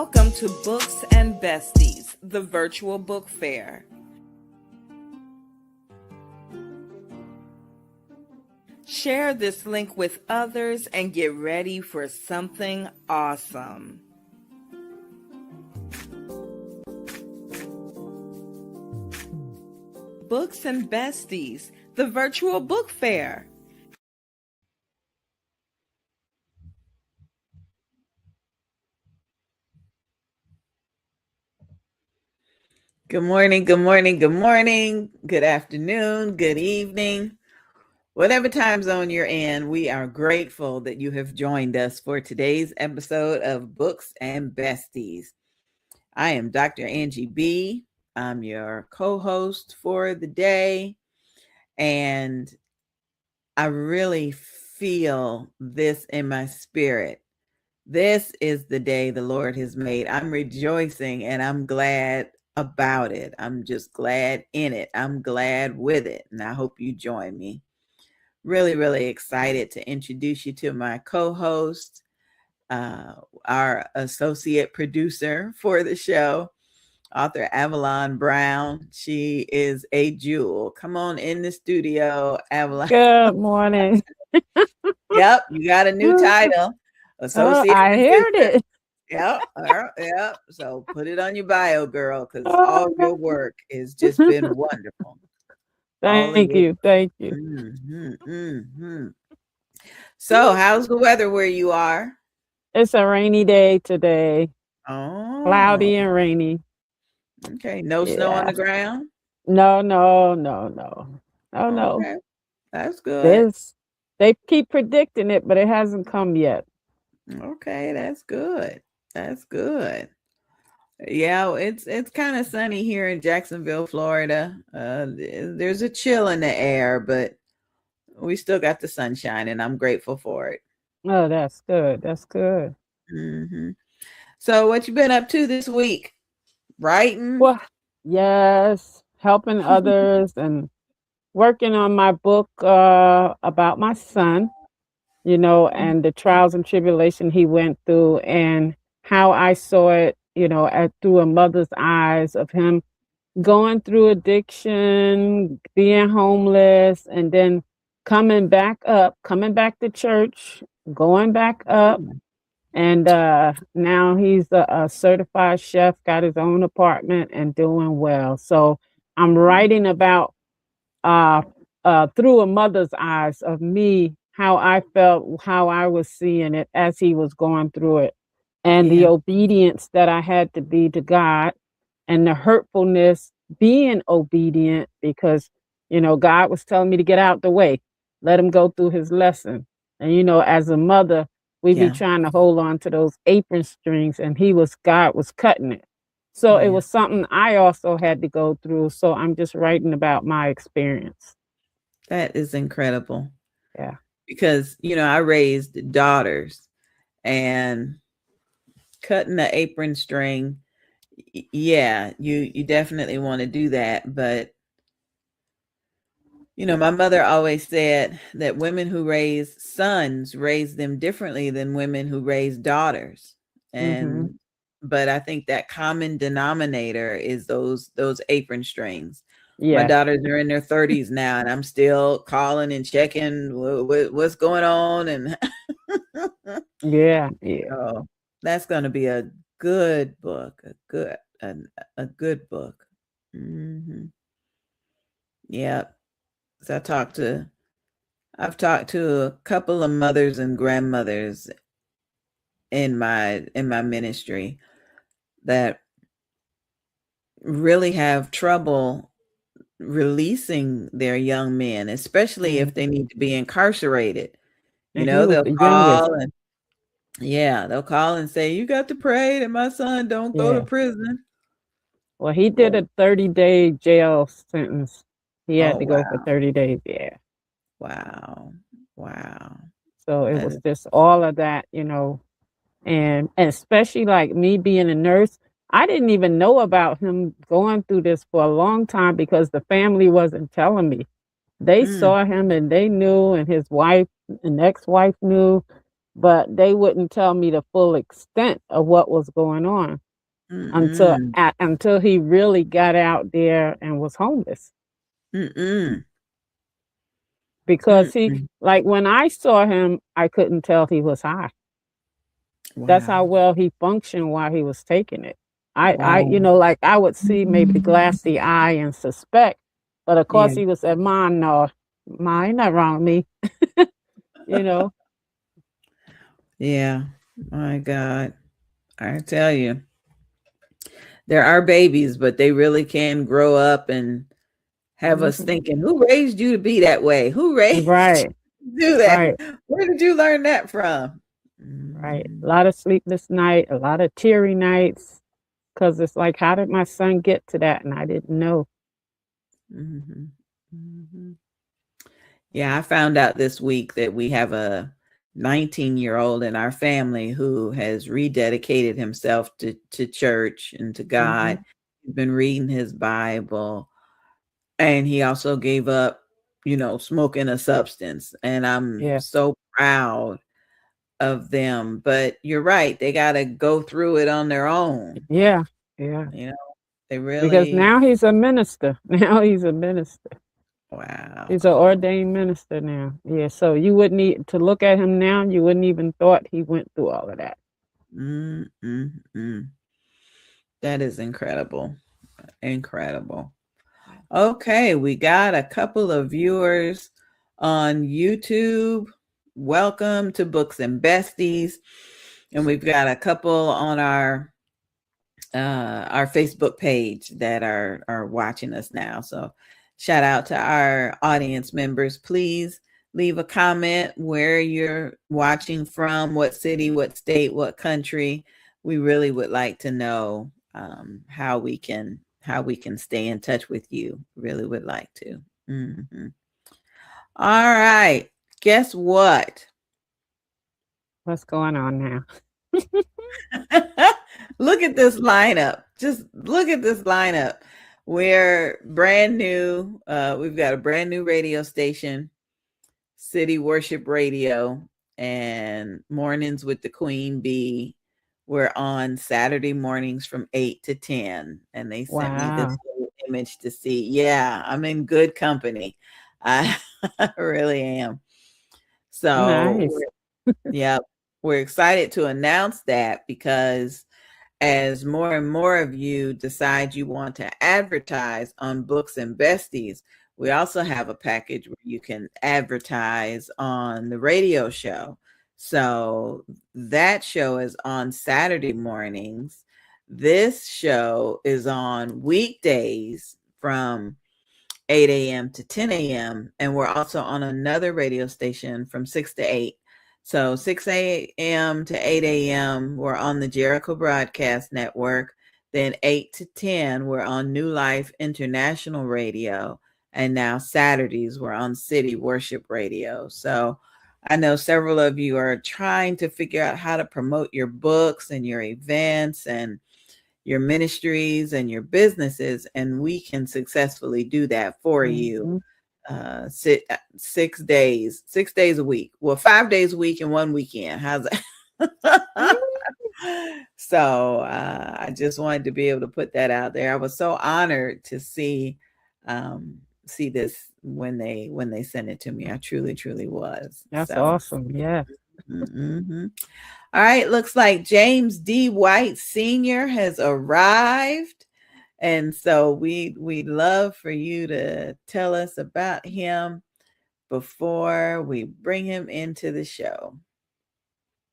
Welcome to Books and Besties, the virtual book fair. Share this link with others and get ready for something awesome. Books and Besties, the virtual book fair. Good morning, good morning, good morning, good afternoon, good evening. Whatever time zone you're in, we are grateful that you have joined us for today's episode of Books and Besties. I am Dr. Angie B. I'm your co-host for the day, and I really feel this in my spirit. This is the day the Lord has made. I'm rejoicing and I'm glad about it. I'm just glad in it. I'm glad with it. And I hope you join me. Really, really excited to introduce you to my co-host, our associate producer for the show, author Avalon Brown. She is a jewel. Come on in the studio, Avalon. Good morning. Yep, you got a new title. Associate I heard producer. it. Yep. So put it on your bio, girl, because all your work has just been wonderful. Thank you. So, how's the weather where you are? It's a rainy day today. Oh, Cloudy and rainy. Okay, no snow on the ground? No. Okay, that's good. They keep predicting it, but it hasn't come yet. Okay, that's good. Yeah, it's kind of sunny here in Jacksonville, Florida. There's a chill in the air, but we still got the sunshine, and I'm grateful for it. Oh, that's good. Mm-hmm. So, what you been up to this week? Writing? Well, yes, helping others and working on my book about my son, and the trials and tribulation he went through and how I saw it, through a mother's eyes of him going through addiction, being homeless, and then coming back to church, going back up. And now he's a certified chef, got his own apartment and doing well. So I'm writing about through a mother's eyes of me, how I felt, how I was seeing it as he was going through it, and the obedience that I had to be to God, and the hurtfulness being obedient because, God was telling me to get out the way, let him go through his lesson. And, as a mother, we be trying to hold on to those apron strings, and God was cutting it. So it was something I also had to go through. So I'm just writing about my experience. That is incredible. Yeah. Because, I raised daughters, and cutting the apron string, you definitely want to do that. But, my mother always said that women who raise sons raise them differently than women who raise daughters. And but I think that common denominator is those apron strings. My daughters are in their 30s now, and I'm still calling and checking what's going on. And so that's going to be a good book, a good book. Yeah. So I've talked to a couple of mothers and grandmothers in my ministry that really have trouble releasing their young men, especially if they need to be incarcerated. They'll call and say, "You got to pray that my son don't go to prison." Well, he did a 30-day jail sentence. He had to go for 30 days. Yeah. Wow. So it was just all of that, and especially like me being a nurse, I didn't even know about him going through this for a long time because the family wasn't telling me. They saw him and they knew, and his wife and ex-wife knew, but they wouldn't tell me the full extent of what was going on Mm-mm. until he really got out there and was homeless. Mm-mm. Because he, Mm-mm. like when I saw him, I couldn't tell he was high. That's how Wow. well he functioned while he was taking it. Wow. Like I would see maybe the glassy eye and suspect, but of Yeah. course he was saying, "Mom, no, ma, ain't nothing wrong with me," you know. Yeah. My God. I tell you, there are babies, but they really can grow up and have us Mhm. thinking, who raised you to be that way? Who raised Right, you to do that? right, Where did you learn that from? right. A Mhm. lot of sleepless night, a lot of teary nights, because it's like, how did my son get to that? And I didn't know. Mhm. Mhm. Yeah, I found out this week that we have a 19-year-old in our family who has rededicated himself to church and to God. Hmm. He's been reading his Bible, and he also gave up, smoking a substance. And I'm Yeah, so proud of them. But you're right, they got to go through it on their own. yeah, yeah. You know, they Because really, now he's a minister. Now he's a minister. He's an wow. ordained minister now. Yeah, so you wouldn't need to look at him now. You wouldn't even thought he went through all of that. Mm, mm, mm. That is incredible. Incredible. Yeah. Okay, we got a couple of viewers on YouTube. Welcome to Books and Besties. And we've got a couple on our Facebook page that are watching us now. So shout out to our audience members. Please leave a comment where you're watching from, what city, what state, what country. We really would like to know how we can stay in touch with you. Really would like to. Mhm. All right. Guess what? What's going on now? Look at this lineup. Just look at this lineup. We're brand new. We've got a brand new radio station, City Worship Radio, and Mornings with the Queen Bee. We're on Saturday mornings from 8 to 10. And they sent me this Wow. little image to see. Yeah, I'm in good company. I, I really am. So, Nice. yeah, we're excited to announce that because as more and more of you decide you want to advertise on Books and Besties, we also have a package where you can advertise on the radio show. So that show is on Saturday mornings. This show is on weekdays from 8 a.m. to 10 a.m. And we're also on another radio station from 6 to 8. So 6 a.m. to 8 a.m., we're on the Jericho Broadcast Network. Then 8 to 10, we're on New Life International Radio. And now Saturdays, we're on City Worship Radio. So I know several of you are trying to figure out how to promote your books and your events and your ministries and your businesses, and we can successfully do that for you. Mhm. 6 days a week. Well, 5 days a week and one weekend. How's that? So I just wanted to be able to put that out there. I was so honored to see this when they sent it to me. I truly was. That's So. awesome. Yeah. Mhm. All right, looks like James D. White Sr. has arrived. And so we'd love for you to tell us about him before we bring him into the show.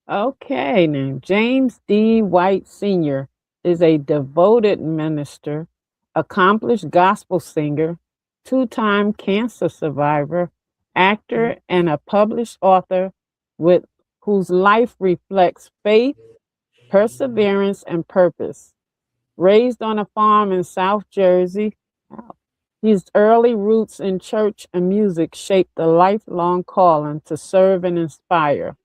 Okay, now James D. White Sr. is a devoted minister, accomplished gospel singer, two-time cancer survivor, Mm, actor, and a published author with whose life reflects faith, perseverance, and purpose. Raised on a farm in South Jersey, wow, his early roots in church and music shaped a lifelong calling to serve and inspire.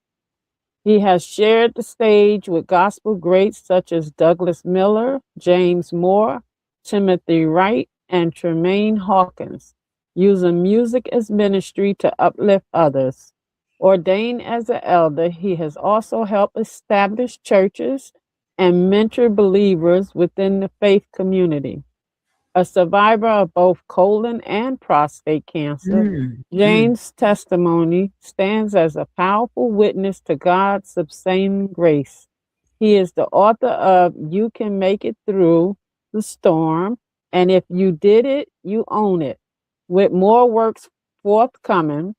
He has shared the stage with gospel greats such as Douglas Miller, James Moore, Timothy Wright, and Tremaine Hawkins, using music as ministry to uplift others. Ordained as an elder, he has also helped establish churches and mentor believers within the faith community. A survivor of both colon and prostate cancer, Mm, mm. Jane's testimony stands as a powerful witness to God's sustaining grace. He is the author of You Can Make It Through the Storm, and If You Did It, You Own It, with more works forthcoming,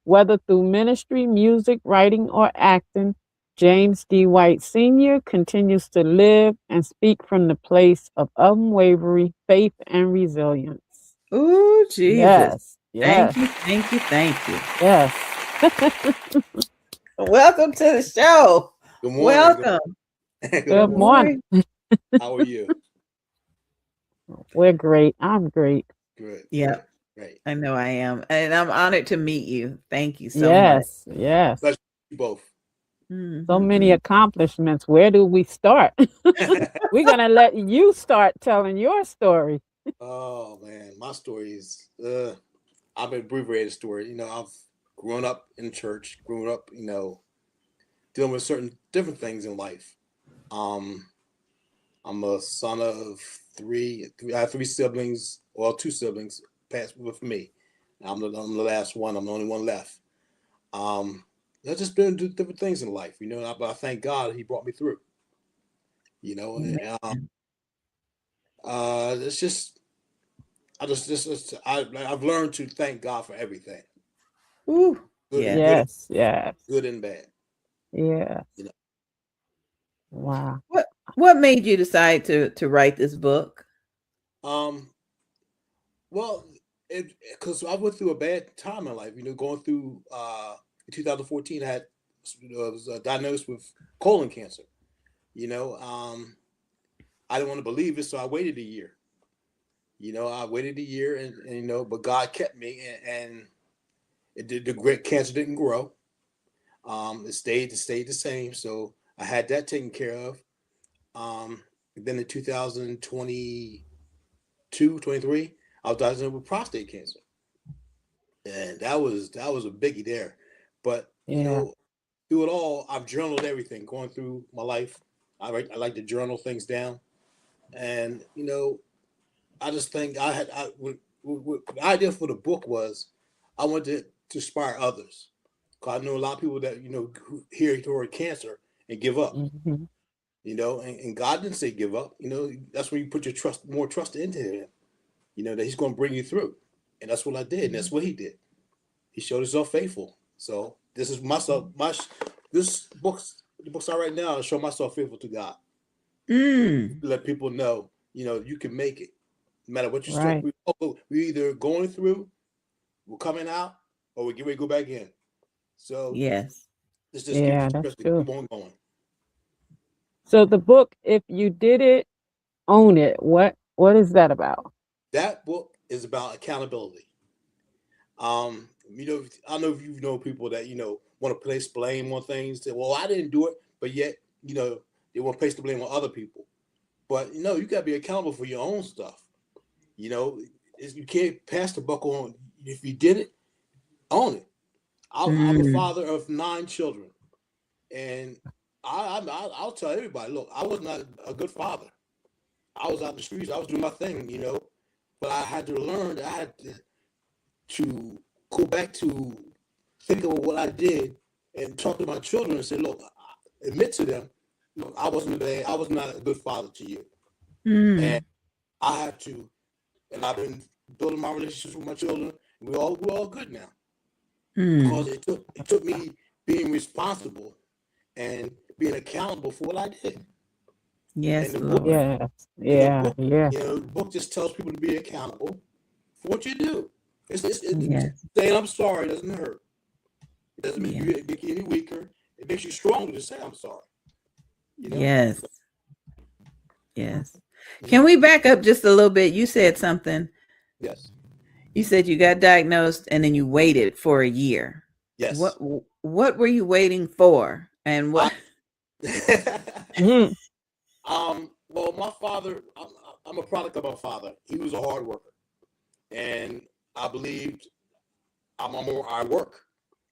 whether through ministry, music, writing, or acting. James D. White Sr. continues to live and speak from the place of unwavering faith and resilience. Oh, Jesus. Yes, Thank yes, you, thank you, thank you. yes. Welcome to the show. Good morning. Welcome. Good Good Good morning. morning. morning. How are you? We're great. I'm great. Good. Yeah, Good. Great. I know I am. And I'm honored to meet you. Thank you so much. Yes, yes. Pleasure to meet you both. So many Mhm. accomplishments. Where do we start? We're going to let you start telling your story. Oh man, my story is I've been abbreviated story. I've grown up in church, grown up, dealing with certain different things in life. Um, I'm a son of three. I have three siblings, well, two siblings passed with me. I'm the last one. I'm the only one left. Um, I've just been through different things in life, but I thank God He brought me through. You know, and, Amen. it's just I've learned to thank God for everything, Ooh, good yes. good Yes, yes, good and bad. yes. You know, Wow. What made you decide to write this book? um, well, it because I went through a bad time in life. Going through in 2014, I was diagnosed with colon cancer. You know, I didn't want to believe it, so I waited a year. I waited a year, and but God kept me, and it did. The great cancer didn't grow. It stayed the same. So I had that taken care of. Um, then in 2022, 23, I was diagnosed with prostate cancer, and that was a biggie there. But Yeah. through it all, I've journaled everything going through my life. I like to journal things down, and I just think the idea for the book was I wanted to inspire others. Cause I know a lot of people that who hear the word cancer and give up. Hmm. And God didn't say give up. That's when you put your more trust into Him. That He's going to bring you through, and that's what I did, and that's what He did. He showed Himself faithful. So this is myself. This books, the books I write now, I show myself faithful to God. Mm, Let people know, you can make it, no matter what you start. Right. We either going through, we're coming out, or we get ready to go back in. So yes. this just gives you Yeah, that's strength to true. keep on going. So the book, If You Did It, Own It, what is that about? That book is about accountability. I don't know if you know people that want to place blame on things. Say, well, I didn't do it, but yet they want to place the blame on other people. But you got to be accountable for your own stuff. You know, you can't pass the buck on. If you did it, own it. I'm a Mm, father of 9 children, and I'll tell everybody, look, I was not a good father. I was out in the streets. I was doing my thing, but I had to learn. I had to go back to think of what I did and talk to my children and say, look, admit to them, look, I wasn't bad. I was not a good father to you, and mm, I have to. And I've been building my relationships with my children. We're all good now because mm. it took me being responsible and being accountable for what I did. And Yes, the book Lord. Yes. and the Yeah, book, yeah. the book just tells people to be accountable for what you do. It's Yes. saying I'm sorry doesn't hurt. It doesn't make Yes. you any weaker. It makes you stronger to say I'm sorry. You know. Yes. So, Yes. Can mhm. we back up just a little bit? You said something. Yes. You said you got diagnosed and then you waited for a year. What Yes. what were you waiting for? And I, what Mhm. Well, my father, I'm a product of my father. He was a hard worker, and I believed I work.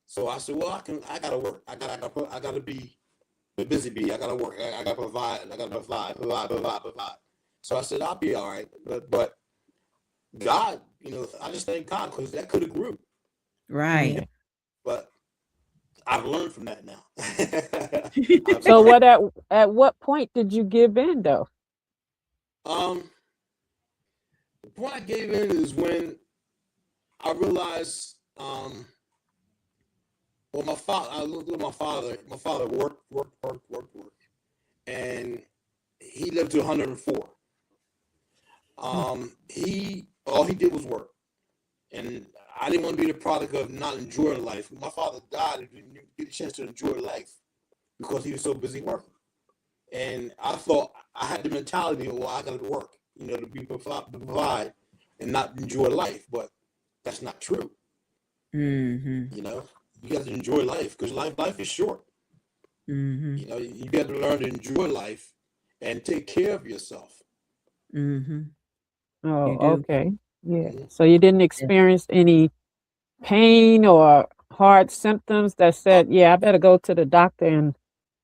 So I said, well, I gotta work. I gotta be the busy bee. I gotta work. I gotta provide. I gotta provide. So I said, I'll be all right. But God, I just thank God because that could have grew. Yeah. Right. But I've learned from that now. I've So learned. at what point did you give in though? Um, the point I gave in is when I realized, well, my father. I looked at my father. My father worked, and he lived to 104. He all he did was work, and I didn't want to be the product of not enjoying life. My father died and didn't get a chance to enjoy life because he was so busy working. And I thought I had the mentality of, well, I got to work, to provide and not enjoy life. But that's not true. Mm-hmm. You know, you got to enjoy life because life is short. Mm-hmm. You got to learn to enjoy life and take care of yourself. Mm-hmm. You Oh, do. okay. Yeah. Mhm. So you didn't Yeah. experience any pain or hard symptoms that Uh, said, "Yeah, I better go to the doctor and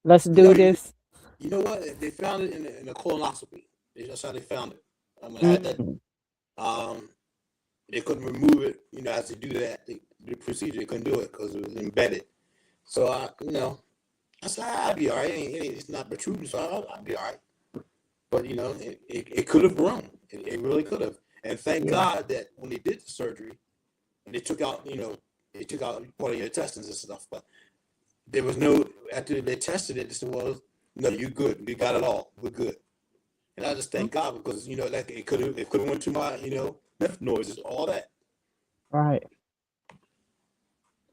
let's you know, do you, this." you know what? They found it in a colonoscopy. That's how they found it. I had that. Mm. Um, they couldn't remove it. As they do that, the procedure, they couldn't do it because it was embedded. So I said, I'll be all right. It's not protruding, so I'll be all right. But it could have grown. It really could have. And thank Yeah. God that when they did the surgery and they took out part of your intestines and stuff. But there was no after they tested it. They said, well, no, you're good. We got it all. We're good. And I just thank God because like it could have went to my lymph noises, all that. Right.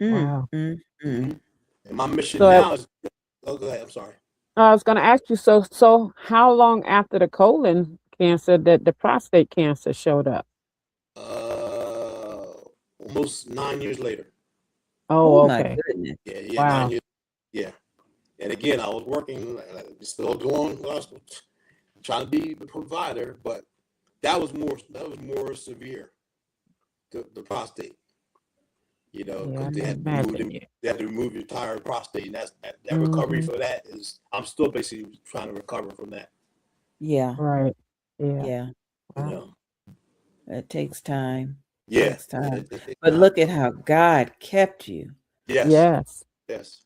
Mm, Wow. mm, hmm mm. And my mission So now is. Oh, go ahead. I'm sorry. I was going to ask you. So how long after the colon cancer that the prostate cancer showed up? Uh, Almost 9 years later. Oh, Oh my okay. goodness. Yeah, yeah, nine Wow. years. Yeah, and again, I was working, still doing what I was trying to be the provider, but that was more severe. The prostate, Yeah, I because they can had to remove imagine. them. Yeah. They had to remove your entire prostate, and that recovery Hmm. for that is I'm still basically trying to recover from that. Yeah. Right. Yeah. Yeah. You Wow. know, It takes time. yeah, Takes yeah. time. It takes But time. look at how God kept you. Yes, Yes. yes.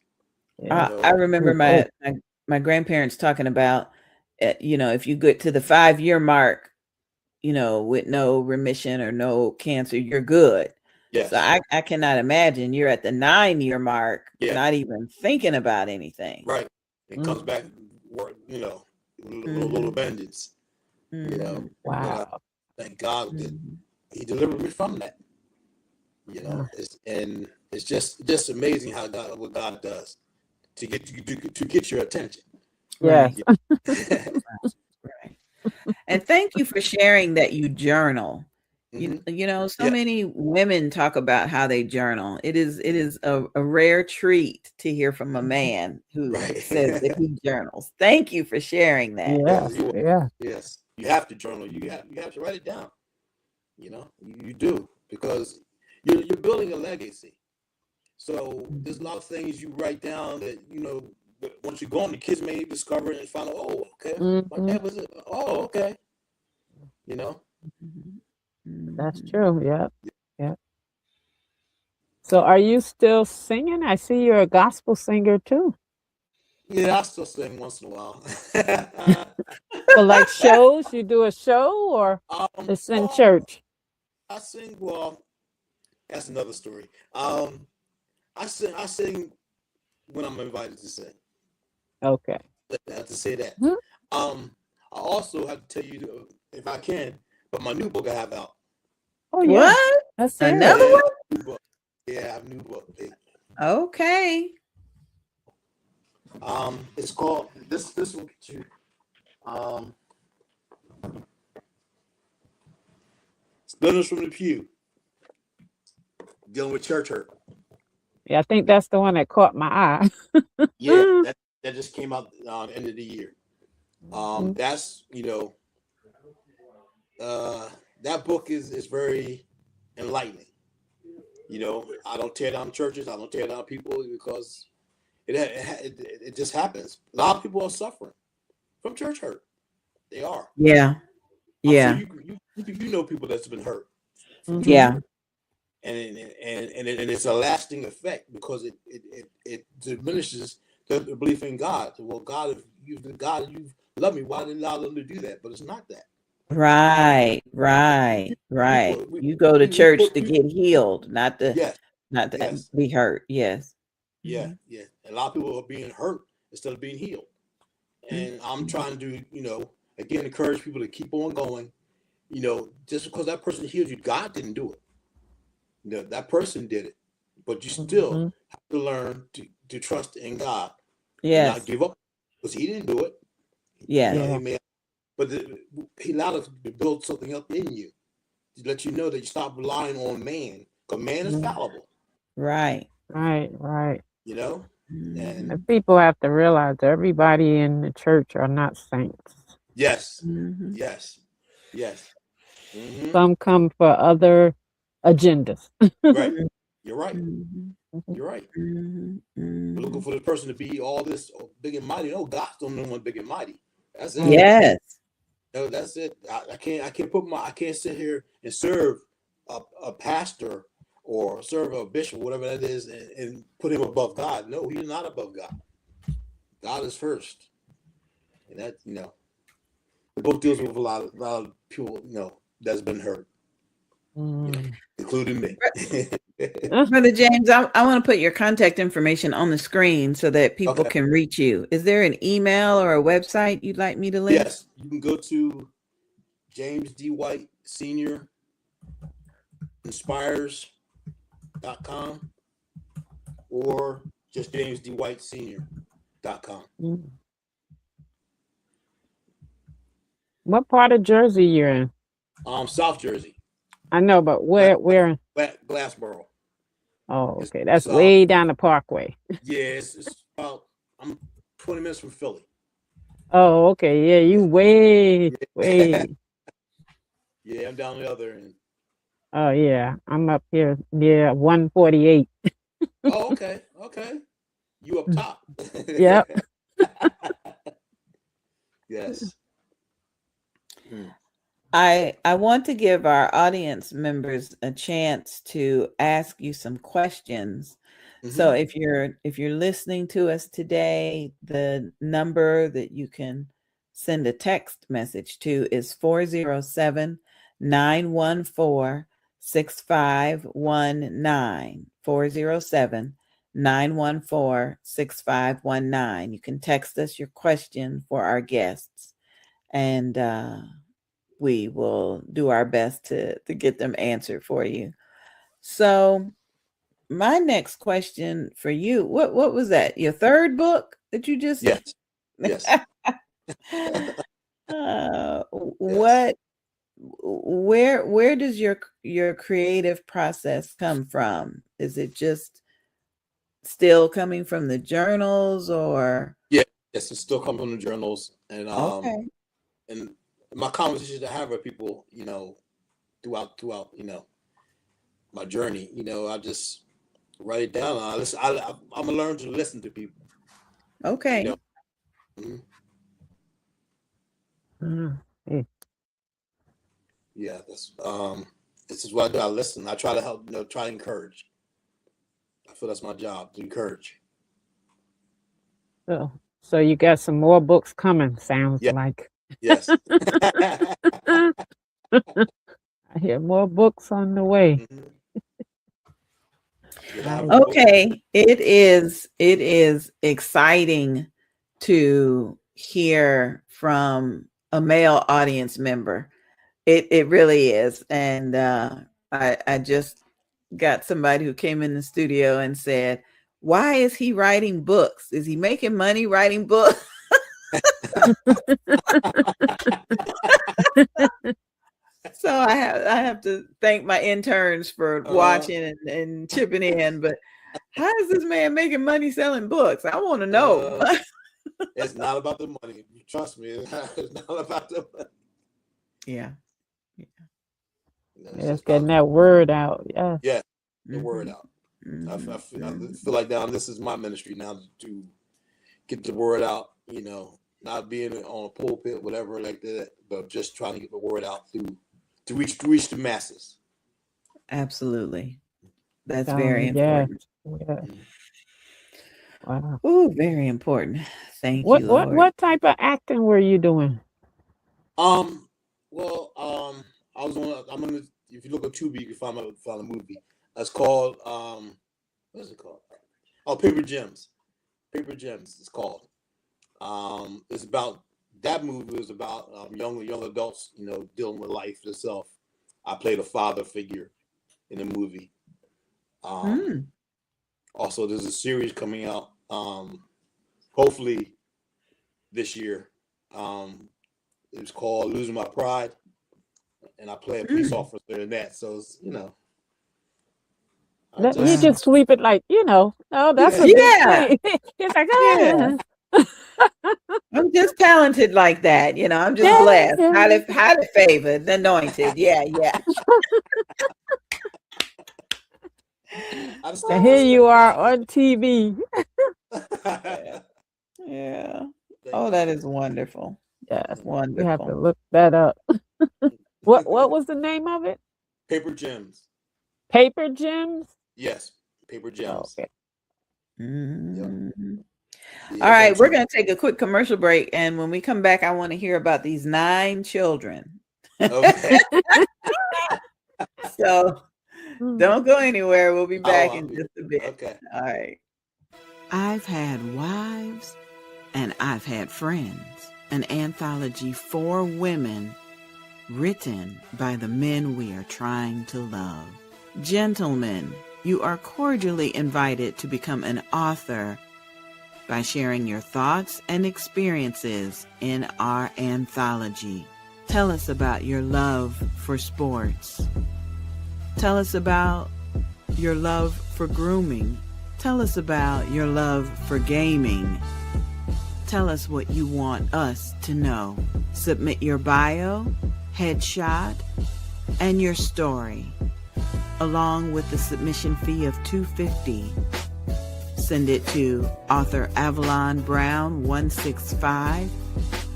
You Yeah. I know, remember Mm, oh, my grandparents talking about, if you get to the 5 year mark, with no remission or no cancer, you're good. So yes, I cannot imagine you're at the 9 year mark, yeah, not even thinking about anything. right. It mm, comes back, work, little Mm-hmm. vengeance. Mm-hmm. But I wow. thank God that Mm-hmm. He delivered me from that. Uh, It's just amazing how what God does to get your attention. yes. Right. Right. And thank you for sharing that you journal. hmm So Yes, many women talk about how they journal. It is a rare treat to hear from a man who right. says that he journals. Thank you for sharing that. Yes, Yes. Yeah. yes. You have to journal. You have to write it down. You do because you're building a legacy. So there's a lot of things you write down that once you go on, the kids may discover it and find out. Oh, okay, my Hmm. dad was it. Oh, okay. You know. Mhm. That's Mhm. true. Yep. Yep. So are you still singing? I see you're a gospel singer too. Yeah, I still sing once in a while. For like shows, you do a show or it's in Well, church? I sing. Well, that's another story. I sing when I'm invited to sing. Okay. I have to say that. Mhm. I also have to tell you, if I can, but my new book I have out. Oh yeah. What? Let's hear it. Another Yeah, one? new book. Yeah, I have a new book. Okay. It's called this will get you. Um, Splinters from the Pew, dealing with church hurt. Yeah, I think that's the one that caught my eye. Yeah, that just came out end of the year. Mhm. That's uh, that book is very enlightening. You know, I don't tear down churches. I don't tear down people because it just happens. A lot of people are suffering from church hurt. They are. Yeah. I'm sure Yeah. you know people that's been hurt from church Yeah. hurt, and it's a lasting effect because it diminishes the belief in God. Well, God, you've loved me. Why didn't you allow them to do that? But it's not that. Right. We Right. put You go to we church put to get healed, not to yes, yes, be hurt. Yes. yeah, yeah. A lot of people are being hurt instead of being healed. And I'm trying to, again, encourage people to keep on going. Just because that person healed you, God didn't do it. That person did it. But you still Mm-hmm. have to learn to trust in God and not Yes. give up because He didn't do it. Yes. Yeah. He allowed us to build something up in you to let you know that you stop relying on man because man is fallible, Right. Right. and And people have to realize everybody in the church are not saints. yes, Mm-hmm. yes, yes. Mm-hmm. Some come for other agendas. Right. You're right. Mm-hmm. You're right. Mm-hmm. We're looking for the person to be all this big and mighty. No, God's the only one big and mighty. That's it. Yes. No, that's it. I can't sit here and serve a pastor or serve a bishop, whatever that is, and put him above God. No, he's not above God. God is first, and that the book deals with a lot of people that's been hurt, including me. Brother James, I want to put your contact information on the screen so that people Okay. can reach you. Is there an email or a website you'd like me to link? Yes, you can go to James D. White Senior Inspires.com or just JamesDWhiteSenior.com. What part of Jersey you're in? South Jersey. I know, but where? Glassboro. Oh, okay. That's way down the parkway. Yeah, it's about, I'm 20 minutes from Philly. Oh, okay. Yeah, you way. Yeah, I'm down the other end. Oh, yeah. I'm up here near 148. Oh, okay. You up top. Yep. Yes. I want to give our audience members a chance to ask you some questions. So if you're listening to us today, the number that you can send a text message to is 407-914-6519. 407-914-6519. You can text us your question for our guests, and we will do our best to get them answered for you. So my next question for you, what was that? Your third book that you just Yes. What where does your creative process come from? Is it just still coming from the journals or? Yes, it's still coming from the journals and Okay. and my conversations I have with people, throughout, my journey, I just write it down. I listen. I'm gonna learn to listen to people. Okay. Yeah, this is what I do. I listen. I try to help. Try to encourage. I feel that's my job, to encourage. So you got some more books coming, sounds like. Yes. I hear more books on the way. Okay. It is exciting to hear from a male audience member. It really is. And I just got somebody who came in the studio and said, why is he writing books? Is he making money writing books? So I have to thank my interns for watching and chipping in. But how is this man making money selling books? I want to know. It's not about the money. Trust me. It's not about the money. Yeah. It's getting that word out. Yeah. the word out. I feel like now this is my ministry now to get the word out. Not being on a pulpit, whatever like that, but just trying to get the word out to reach the masses. Absolutely, that's very yes, important. yes. Wow. Oh, very important. Thank What you, what Lord. what type of acting were you doing? Well, I was on. I'm gonna. If you look at Tubi, you can find a movie. It's called what is it called? Oh, Paper Gems. Paper Gems. It's called. It's about that movie is about young adults, dealing with life itself. I played a father figure in the movie. Also, there's a series coming out. Hopefully this year. It's called Losing My Pride, and I play a police officer in that. So it's, You just sweep it like, oh, that's a big Yeah. thing. It's like, Yeah. I'm just talented like that. I'm just yeah, blessed, yeah. highly favored, anointed. Yeah. And here you are on TV. Yeah. Oh, that is wonderful. Yes, we have to Wonderful. look that up. What was the name of it? Paper Gems. Paper Gems? Yes, Paper Gems. Okay. Mm-hmm. Yeah, All right, we're going to take a quick commercial break, and when we come back, I want to hear about these 9 children. Okay. So don't go anywhere. We'll be back in just a bit. Okay. All right. I've had wives and I've had friends. An anthology for women written by the men we are trying to love. Gentlemen, you are cordially invited to become an author by sharing your thoughts and experiences in our anthology. Tell us about your love for sports. Tell us about your love for grooming. Tell us about your love for gaming. Tell us what you want us to know. Submit your bio, headshot, and your story, along with the submission fee of $250. Send it to author Avalon Brown 165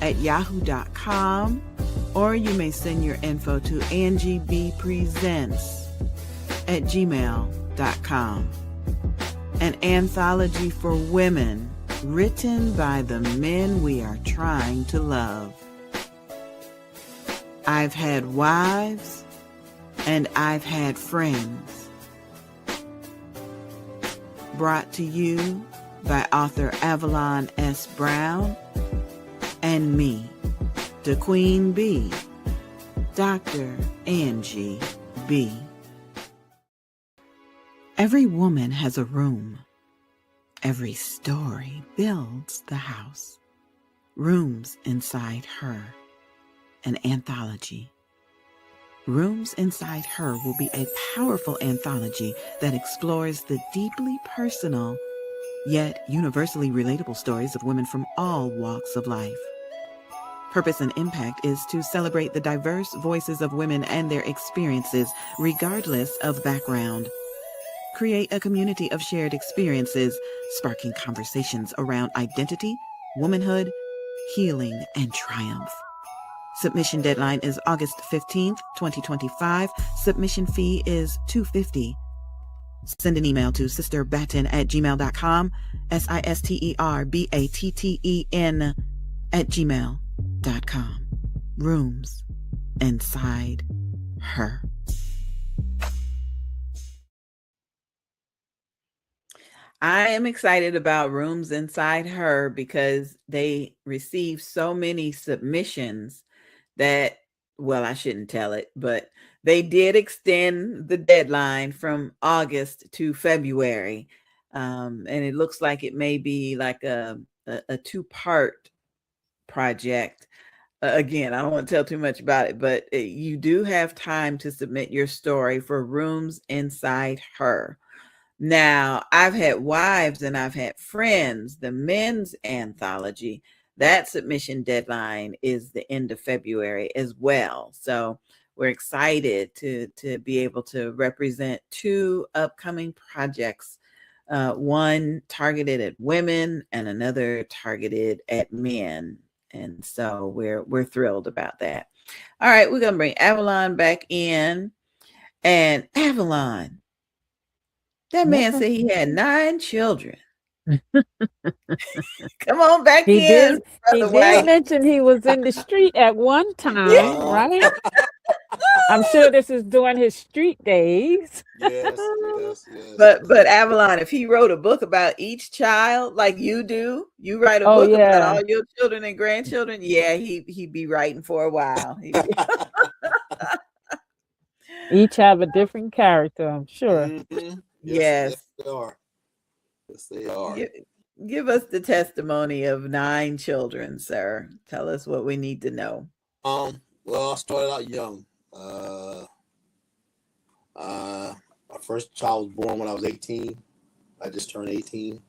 at yahoo.com, or you may send your info to angiebpresents@gmail.com. An anthology for women written by the men we are trying to love. I've had wives and I've had friends. Brought to you by author Avalon S. Brown and me, the Queen Bee, Dr. Angie B. Every woman has a room. Every story builds the house. Rooms inside her, an anthology. Rooms Inside Her will be a powerful anthology that explores the deeply personal, yet universally relatable stories of women from all walks of life. Purpose and impact is to celebrate the diverse voices of women and their experiences, regardless of background. Create a community of shared experiences, sparking conversations around identity, womanhood, healing, and triumph. Submission deadline is August 15th, 2025. Submission fee is $250. Send an email to sisterbatten@gmail.com, sisterbatten@gmail.com. Rooms Inside Her. I am excited about Rooms Inside Her because they received so many submissions that, well, I shouldn't tell it, but they did extend the deadline from August to February. And it looks like it may be like a 2-part project. Again, I don't want to tell too much about it, but you do have time to submit your story for Rooms Inside Her. Now, I've had wives and I've had friends, the men's anthology. That submission deadline is the end of February as well. So we're excited to be able to represent two upcoming projects. One targeted at women and another targeted at men. And so we're thrilled about that. All right, we're gonna bring Avalon back in. And Avalon, that man said he had 9 children. Come on back He in, did. He Brother did White. mention he was in the street at one time, Uh, right? I'm sure this is during his street days. yes, yes, yes. But Avalon, if he wrote a book about each child like you do, you write a Oh book about yeah. all your children and grandchildren. Yeah, he'd be writing for a while. Each have a different character, I'm sure. Yes, yes, Yes. they are. Yes, they are. Give us the testimony of 9 children, sir. Tell us what we need to know. Well, I started out young. My first child was born when I was 18. I just turned 18.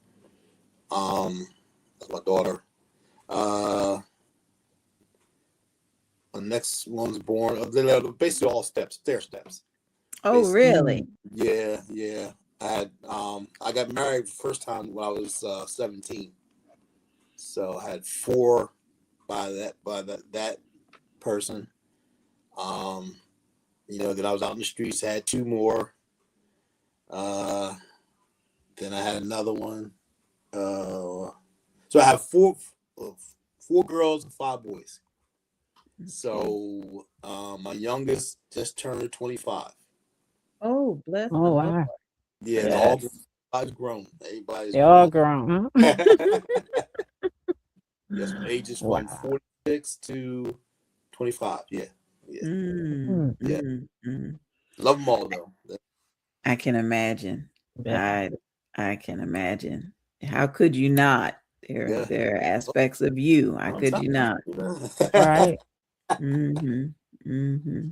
That's my daughter. The next one's born. They're basically all stair steps. Oh, really? Yeah. I got married the first time when I was 17. So I had 4 by that person. Then I was out in the streets. I had 2 more. Then I had another one. So I have four girls and 5 boys. So my youngest just turned 25. Oh, bless the Oh Lord. wow. Yeah, Yes. everybody's grown. Everybody's They all grown. grown, huh? Yes, ages from Wow. 46 to 25. Yeah. Mm, Yeah. Mm. Love them all though. I can imagine. yeah. I can imagine. How could you not? Yeah. There are aspects of you. How could you not? Right. Mm-hmm.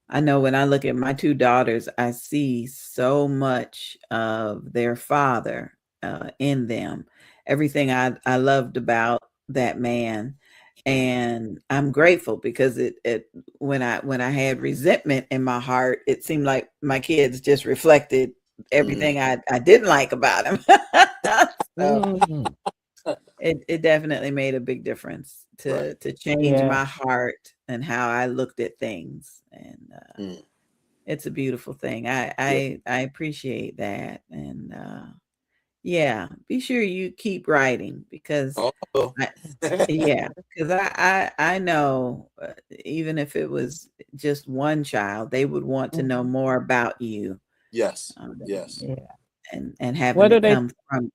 I know when I look at my 2 daughters, I see so much of their father in them. Everything I loved about that man, and I'm grateful because it when I had resentment in my heart, it seemed like my kids just reflected everything I didn't like about him. So Mm, it definitely made a big difference Right. to change yeah. my heart and how I looked at things, and it's a beautiful thing. Yeah. I appreciate that, and yeah, be sure you keep writing because Oh. I, yeah, because I know even if it was just one child, they would want to know Mhm. more about you, Yes. um, Yes. Yeah. and What having do it they come from.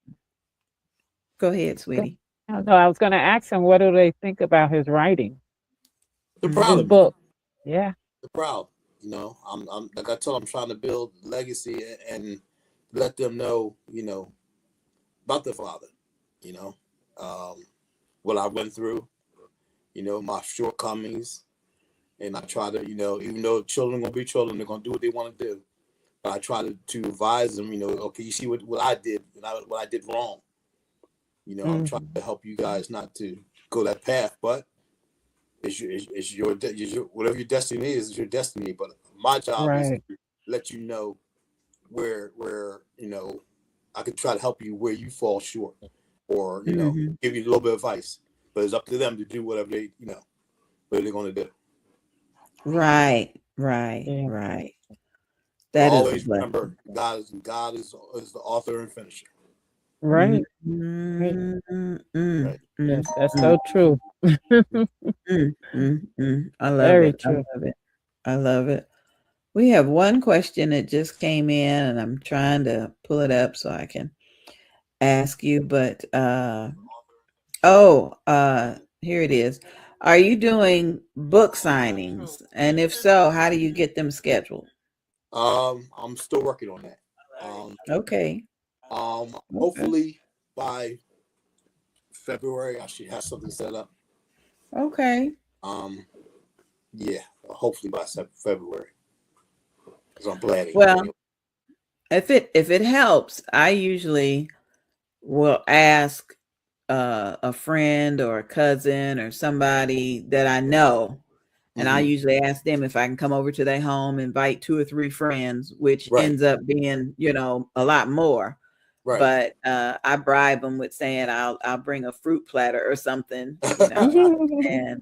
Go ahead, go sweetie. no, I was gonna ask him what do they think about his writing, They're proud his of me. book? Yeah. They're proud. I'm like I told them, I'm trying to build legacy and let them know, about their father, you know, um, what I went through, my shortcomings. And I try to, even though children gonna be children, they're gonna do what they want to do. But I try to advise them, okay, you see what I did and what I did wrong. I'm trying Mhm. to help you guys not to go that path, but it's your whatever your destiny is your destiny. But my job is Right. to let you know where I can try to help you where you fall short, or Hmm. give you a little bit of advice. But it's up to them to do whatever what they're going to do. Right, Yeah. right. But That is a always remember, blessing. God is the author and finisher. Mhm, Right. Right. mm, mm, Right. mm, Yes, that's mm, so true. I love Very it. I true. love it. I love it. We have one question that just came in, and I'm trying to pull it up so I can ask you. But here it is. Are you doing book signings? And if so, how do you get them scheduled? I'm still working on that. Um, Okay. Okay. Hopefully by February I should have something set up. Okay. Um, yeah, hopefully by February, because I'm planning. Well, if it helps, I usually will ask a friend or a cousin or somebody that I know, And I usually ask them if I can come over to their home, invite 2 or 3 friends, which Right. ends up being, a lot more. Right. But I bribe them with saying I'll bring a fruit platter or something, and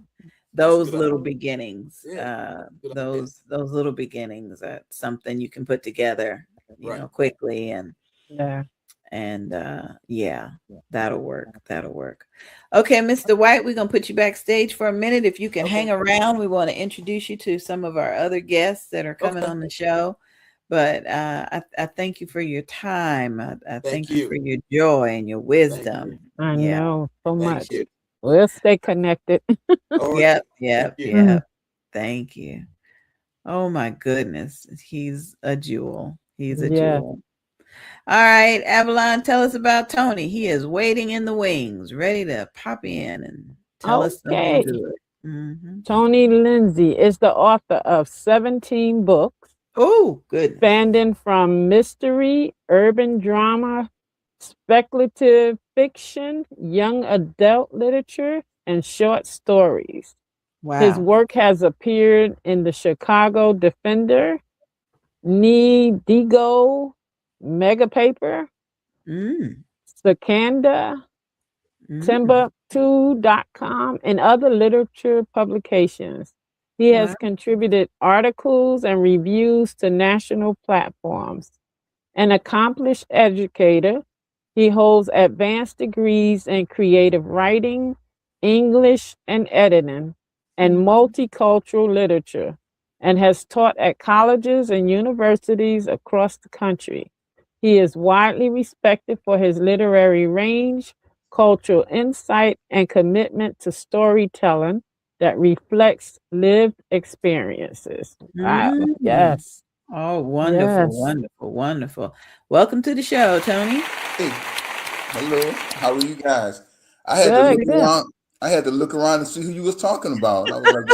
those little beginnings, those little beginnings, that's something you can put together, quickly, Yeah. yeah, that'll work. That'll work. Okay, Mr. White, we're gonna put you backstage for a minute. If you can hang around, we want to introduce you to some of our other guests that are coming on the show. But I thank you for your time. I thank you for your joy and your wisdom. I Yeah, know so much. you. We'll stay connected. yep. Thank you. Oh my goodness, he's a jewel. He's a Yeah. jewel. All right, Avalon, tell us about Tony. He is waiting in the wings, ready to pop in and tell us something Okay. good. Mm-hmm. Tony Lindsay is the author of 17 books, Oh, goodness. spanning from mystery, urban drama, speculative fiction, young adult literature, and short stories. His Wow. work has appeared in the Chicago Defender, Digo, Mega Paper, Mm, Sakanda, mm. Timbuktu.com, and other literature publications. He Wow. has contributed articles and reviews to national platforms. An accomplished educator, he holds advanced degrees in creative writing, English and editing, and Mhm. multicultural literature, and has taught at colleges and universities across the country. He is widely respected for his literary range, cultural insight, and commitment to storytelling that reflects lived experiences. Wow. Mm. Yes. Oh, wonderful, Yes. wonderful, wonderful. Welcome to the show, Tony. Hey, hello. How are you guys? I had to Good, look good. around. I had to look around and see who you was talking about. I was like,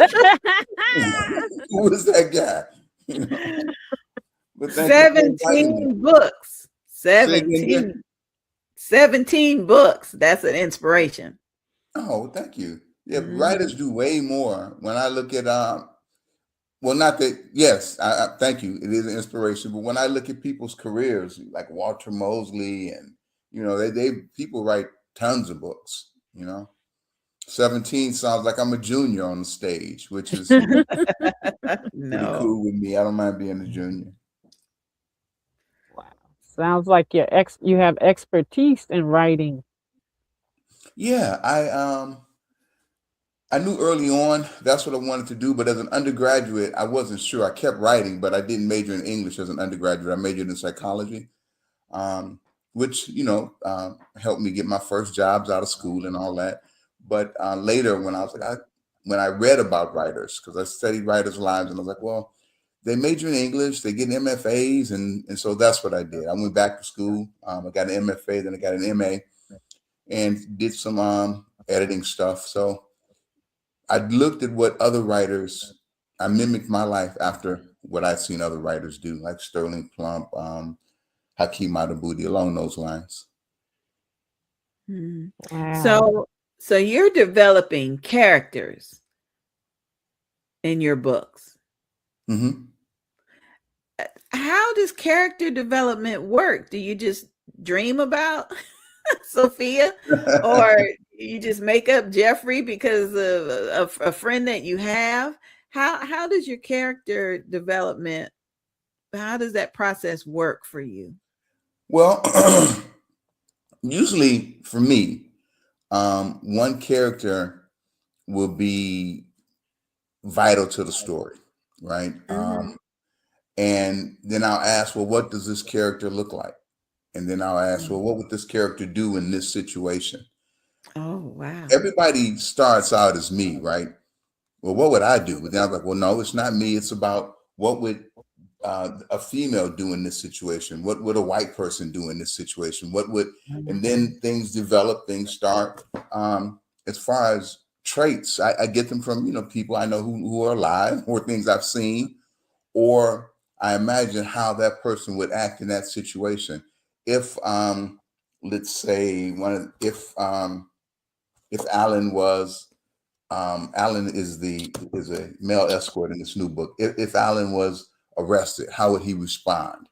who is that guy? You know. But thank you for inviting me. 17 books. Say again, dear. 17 books. That's an inspiration. Oh, thank you. Yeah, Mhm. writers do way more. When I look at well, not that. Yes, I thank you. It is an inspiration. But when I look at people's careers, like Walter Mosley, and they people write tons of books. 17 sounds like I'm a junior on the stage, which is pretty No. cool with me. I don't mind being a junior. Wow. Sounds like you have expertise in writing. Yeah, I knew early on that's what I wanted to do, but as an undergraduate, I wasn't sure. I kept writing, but I didn't major in English as an undergraduate. I majored in psychology, um, which helped me get my first jobs out of school and all that. But later, when when I read about writers, because I studied writers' lives, and I was like, well, they major in English, they get MFAs, and so that's what I did. I went back to school. I got an MFA, then I got an MA, and did some editing stuff. So I looked at what other writers. I mimicked my life after what I'd seen other writers do, like Sterling Plump, Hakeem Adabudi, along those lines. Mhm. Wow. So you're developing characters in your books. Hmm. How does character development work? Do you just dream about Sophia, or you just make up Jeffrey because of a friend that you have? How does your character development? How does that process work for you? Well, usually for me, one character will be vital to the story, right? Mhm. And then I'll ask, well, what does this character look like? And then I'll ask, well, what would this character do in this situation? Oh, wow. Everybody starts out as me, right? Well, what would I do? But then I'm like, well, no, it's not me. It's about what would a female do in this situation? What would a white person do in this situation? And then things develop, things start. As far as traits, I get them from, people I know who are alive, or things I've seen, or I imagine how that person would act in that situation. If, let's say if Alan was Alan is a male escort in this new book. If Alan was arrested, how would he respond?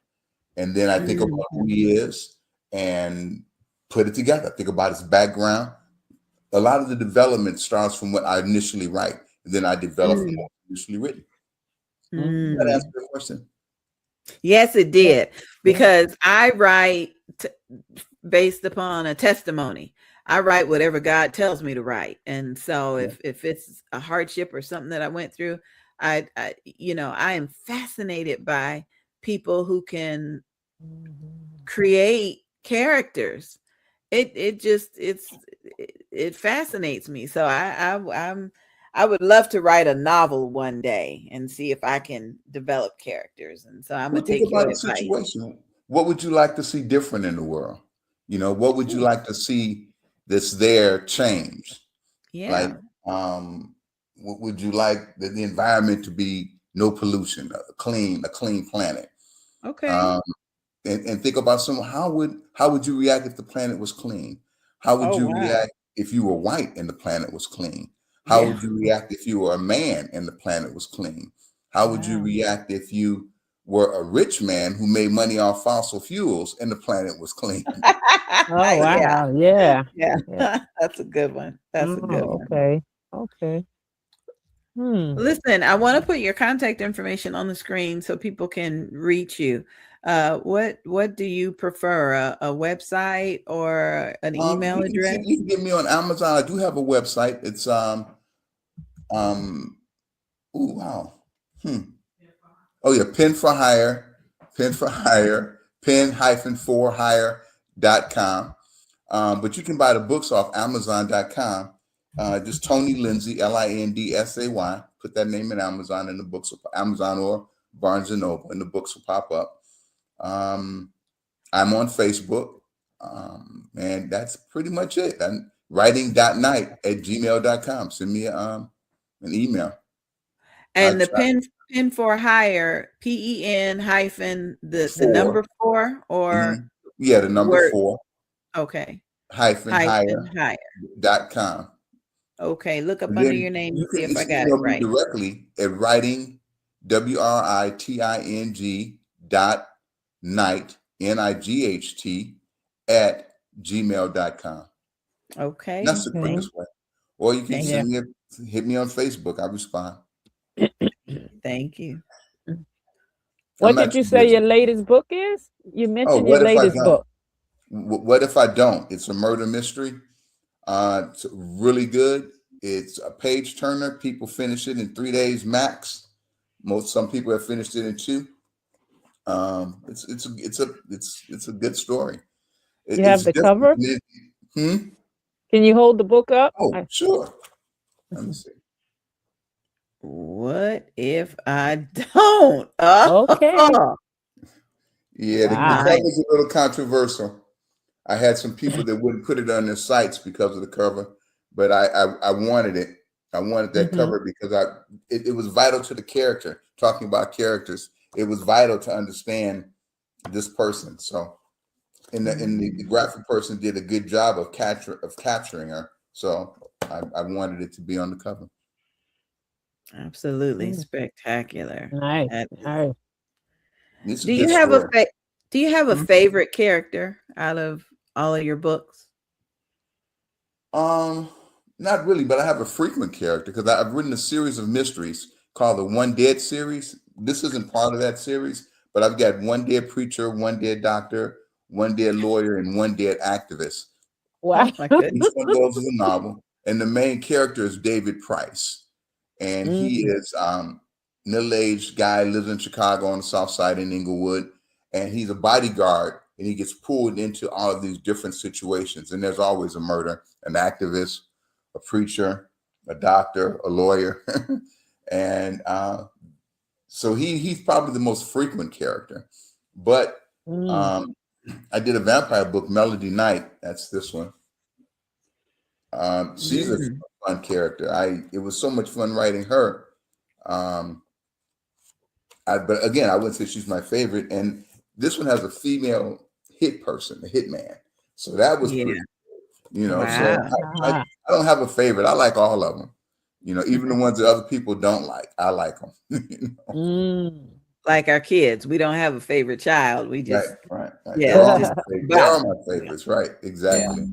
And then I think about who he is and put it together. Think about his background. A lot of the development starts from what I initially write, and then I develop from what's initially written. Does that answer your question? Yes, it Yeah. did. Because I write based upon a testimony. I write whatever God tells me to write. And so if it's a hardship or something that I went through, I I am fascinated by people who can create characters. It fascinates me. So I would love to write a novel one day and see if I can develop characters. And so I'm Well, gonna think take your about the advice. situation. What would you like to see different in the world? What would you like to see that's there change? Like, Yeah. what would you like the environment to be no pollution, a clean planet? Okay. Um, and think about how would you react if the planet was clean? How would Oh you wow. react if you were white and the planet was clean? How Yeah. would you react if you were a man and the planet was clean? How would you Wow. react if you were a rich man who made money off fossil fuels and the planet was clean? Oh Yeah. wow. Yeah. Yeah. Yeah. That's a good one. That's a good Oh, one. okay. Okay. Listen, I want to put your contact information on the screen so people can reach you. What do you prefer? A website or an email address? You can get me on Amazon. I do have a website. It's um ooh, wow. Oh yeah, pen for hire, pen-for-hire.com. But you can buy the books off Amazon.com. Just Tony Lindsay, Lindsay. Put that name in Amazon, and the books will, Amazon or Barnes and Noble, and the books will pop up. I'm on Facebook, and that's pretty much it. I'm writing.night@gmail.com. Send me an email. I And the try pen for hire, PEN hyphen the number 4. four or Yeah, the number word. 4 Okay. hyphen Hyphen hire hire. .com. Okay. Look up And under your then name you and see can if I just got it email me right. directly at writing, WRITING .night, NIGHT at gmail.com. Okay. That's the Okay. quickest way. Or you can Thank Yeah. hit me on Facebook. I respond. thank you. What I'm did you actually say your busy. latest book is? You Oh, mentioned your what if I latest don't? book. What if I don't? It's a murder mystery. It's really good. It's a page turner. People finish it in 3 days max. Some people have finished it in 2. It's a good story. You have It's the different. cover? Hmm? Can you hold the book up? Oh, sure. Let me see. What if I don't? Okay. Oh, Yeah, the Wow. nice. cover's a little controversial. I had some people that wouldn't put it on their sites because of the cover, but I wanted it. I wanted that Mm-hmm. cover because it was vital to the character. Talking about characters, it was vital to understand this person. So, the graphic person did a good job of capturing her. So I wanted it to be on the cover. Absolutely spectacular. Nice. That is. Nice. It's a Do good you have a story. do you have a Mhm. favorite character out of all of your books? Um, Not really, but I have a frequent character because I've written a series of mysteries called the One Dead series. This isn't part of that series, but I've got one dead preacher, one dead doctor, one dead lawyer, and one dead activist. Wow. Oh my goodness. Each one of those is a novel, and the main character is David Price, and he Mhm. is middle-aged guy, lives in Chicago on the South Side in Inglewood, and he's a bodyguard, and he gets pulled into all of these different situations, and there's always a murder, an activist, a preacher, a doctor, a lawyer, and so he's probably the most frequent character. But Mm. um, I did a vampire book, Melody Knight. That's this one. She's a Mm. fun character. It was so much fun writing her. Um, but again, I wouldn't say she's my favorite. And this one has a female hit person, a hitman. So that was Yeah. pretty, so Wow. I Ah. don't have a favorite. I like all of them. Even the ones that other people don't like, I like them. Like our kids, we don't have a favorite child. We Right, just, right. yeah, They're we all just my favorites. They buy are 'em. my favorites. Right, Yeah, exactly.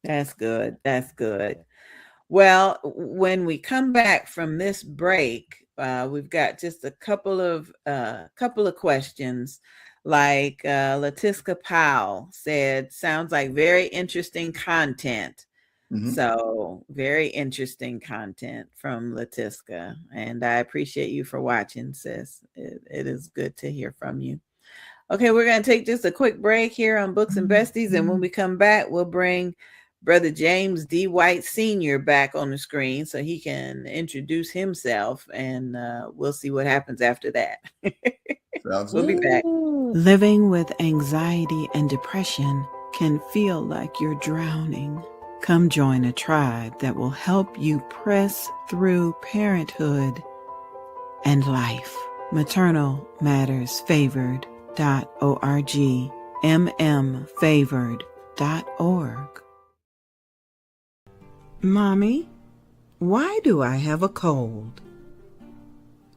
that's good. That's good. Well, when we come back from this break, we've got just a couple of questions. Like Latiska Powell said, sounds like very interesting content. Mm-hmm. So very interesting content from Latiska, and I appreciate you for watching, sis. It is good to hear from you. Okay, we're going to take just a quick break here on Books and Besties, and when we come back, we'll bring Brother James D. White Sr. back on the screen so he can introduce himself, and we'll see what happens after that. Sounds We'll be good. back. Living with anxiety and depression can feel like you're drowning. Come join a tribe that will help you press through parenthood and life. Maternal Matters Favored.org, mmfavored.org. Mommy, why do I have a cold?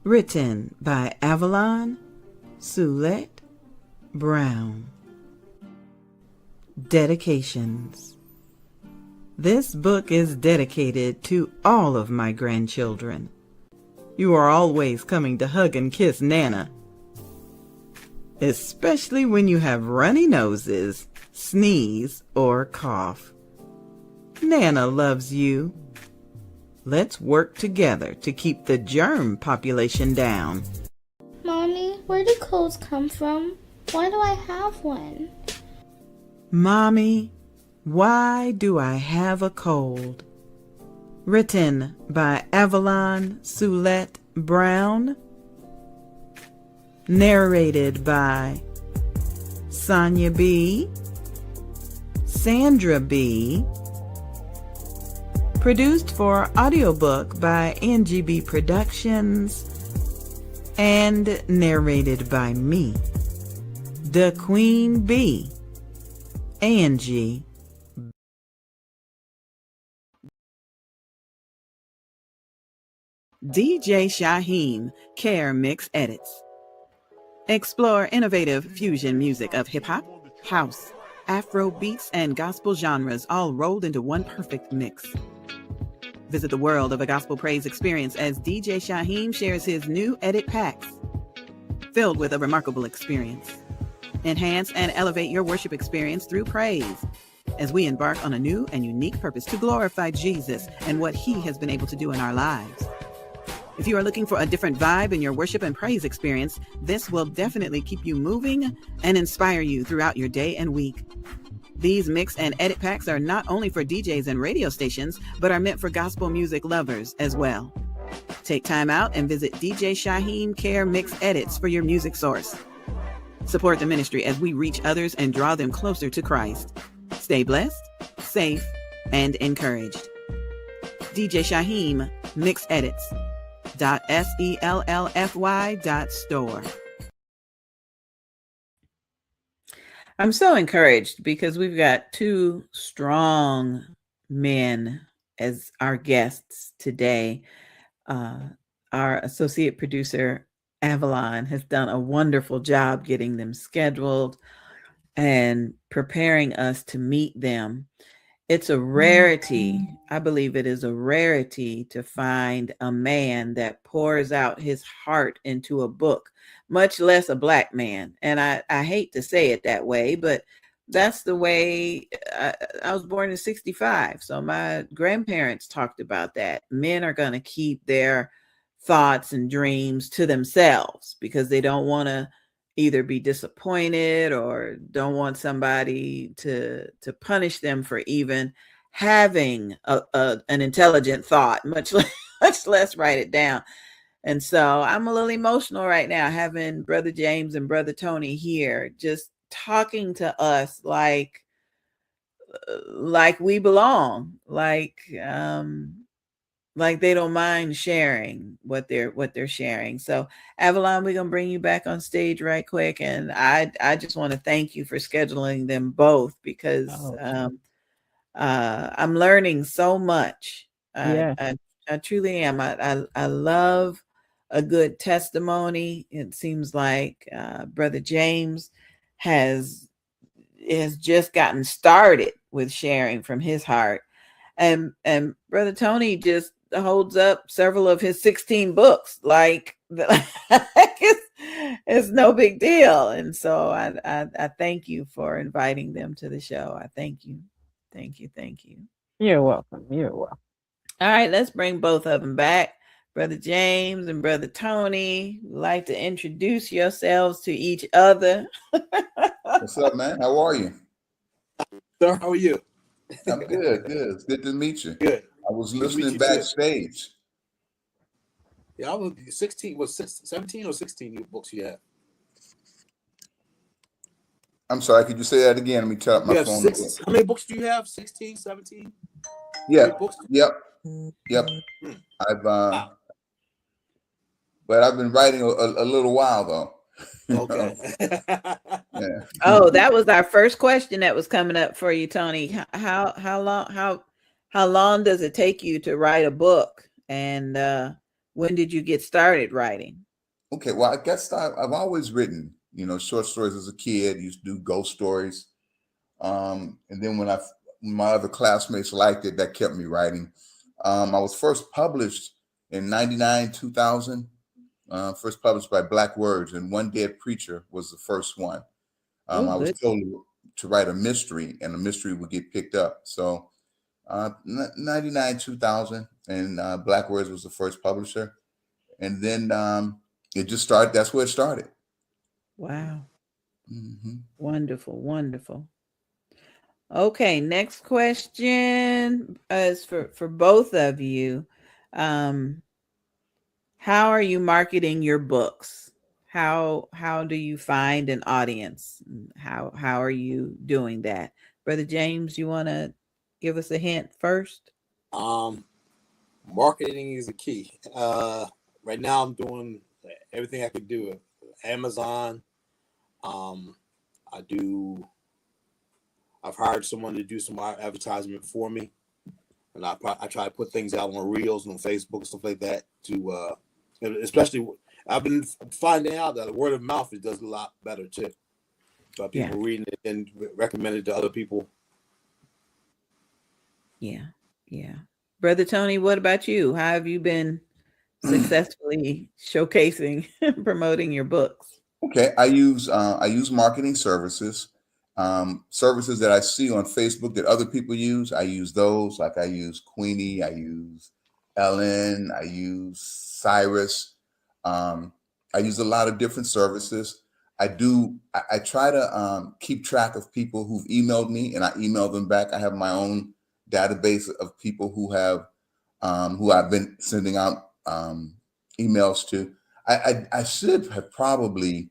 Written by Avalon Soulette Brown. Dedications. This book is dedicated to all of my grandchildren. You are always coming to hug and kiss Nana, especially when you have runny noses, sneeze, or cough. Nana loves you. Let's work together to keep the germ population down. Mommy, where do colds come from? Why do I have one? Mommy, why do I have a cold? Written by Avalon Soulette Brown. Narrated by Sonia B., Sandra B. Produced for audiobook by NGB Productions. And narrated by me, the Queen Bee, Angie. DJ Shaheem Care Mix Edits. Explore innovative fusion music of hip-hop, house, Afro beats, and gospel genres all rolled into one perfect mix. Visit the world of a gospel praise experience as DJ Shaheem shares his new edit packs, filled with a remarkable experience. Enhance and elevate your worship experience through praise as we embark on a new and unique purpose to glorify Jesus and what he has been able to do in our lives. If you are looking for a different vibe in your worship and praise experience, this will definitely keep you moving and inspire you throughout your day and week. These mix and edit packs are not only for DJs and radio stations, but are meant for gospel music lovers as well. Take time out and visit DJ Shaheem Care Mix Edits for your music source. Support the ministry as we reach others and draw them closer to Christ. Stay blessed, safe, and encouraged. DJ Shaheem Mix Edits. .sellfy.store. I'm so encouraged because we've got two strong men as our guests today. Our associate producer, Avalon, has done a wonderful job getting them scheduled and preparing us to meet them. It's a rarity. I believe it is a rarity to find a man that pours out his heart into a book, much less a Black man. And I hate to say it that way, but that's the way. I was born in 65. So my grandparents talked about that. Men are going to keep their thoughts and dreams to themselves because they don't want to either be disappointed or don't want somebody to punish them for even having an intelligent thought, much less write it down. And so I'm a little emotional right now having Brother James and Brother Tony here, just talking to us like we belong, like they don't mind sharing what they're sharing. So Avalon, we're gonna bring you back on stage right quick, and I just want to thank you for scheduling them both because I'm learning so much. Yeah. I truly am. I love a good testimony. It seems like Brother James has has just gotten started with sharing from his heart, and Brother Tony just holds up several of his 16 books like it's no big deal. And so I thank you for inviting them to the show. I thank you, thank you. You're welcome. You're welcome. All right, let's bring both of them back. Brother James and Brother Tony, would like to introduce yourselves to each other. What's up, man? How are you? Sir, how are you? I'm good. Good. It's good to meet you. Good. I was Good to meet listening you too. backstage. Yeah, I was 16. Was 17 or 16 books you have? I'm sorry. Could you say that again? Let me turn up my You have phone. six. How many books do you have? 16, 17? Yeah. Books? Yep. Yep. I've Wow. but I've been writing a little while though. Okay. Yeah. Oh, that was our first question that was coming up for you, Tony. How long does it take you to write a book, and when did you get started writing? Okay. Well, I guess I've always written, short stories as a kid. Used to do ghost stories. And then when my other classmates liked it, that kept me writing. I was first published in 99, 2000. First published by Black Words, and One Dead Preacher was the first one. Oh, I was good. told to write a mystery, and the mystery would get picked up. So 99, 2000, and Black Words was the first publisher. And then it just started. That's where it started. Wow. Mm-hmm. Wonderful, wonderful. Okay, next question is for both of you. Um, how are you marketing your books? How do you find an audience? How are you doing that? Brother James, you want to give us a hint first? Marketing is the key. Right now, I'm doing everything I could do. Amazon. I do. I've hired someone to do some advertisement for me, and I try to put things out on Reels and on Facebook, stuff like that. To especially, I've been finding out that the word of mouth it does a lot better too. By Yeah, people reading it and recommend it to other people. yeah, yeah. Brother Tony, what about you? How have you been successfully showcasing promoting your books? Okay, I use marketing services, services that I see on Facebook that other people use. I use those, like I use Queenie, I use Ellen, I use Cyrus. Um, I use a lot of different services. I try to keep track of people who've emailed me, and I email them back. I have my own database of people who I've been sending out emails to. I should have probably,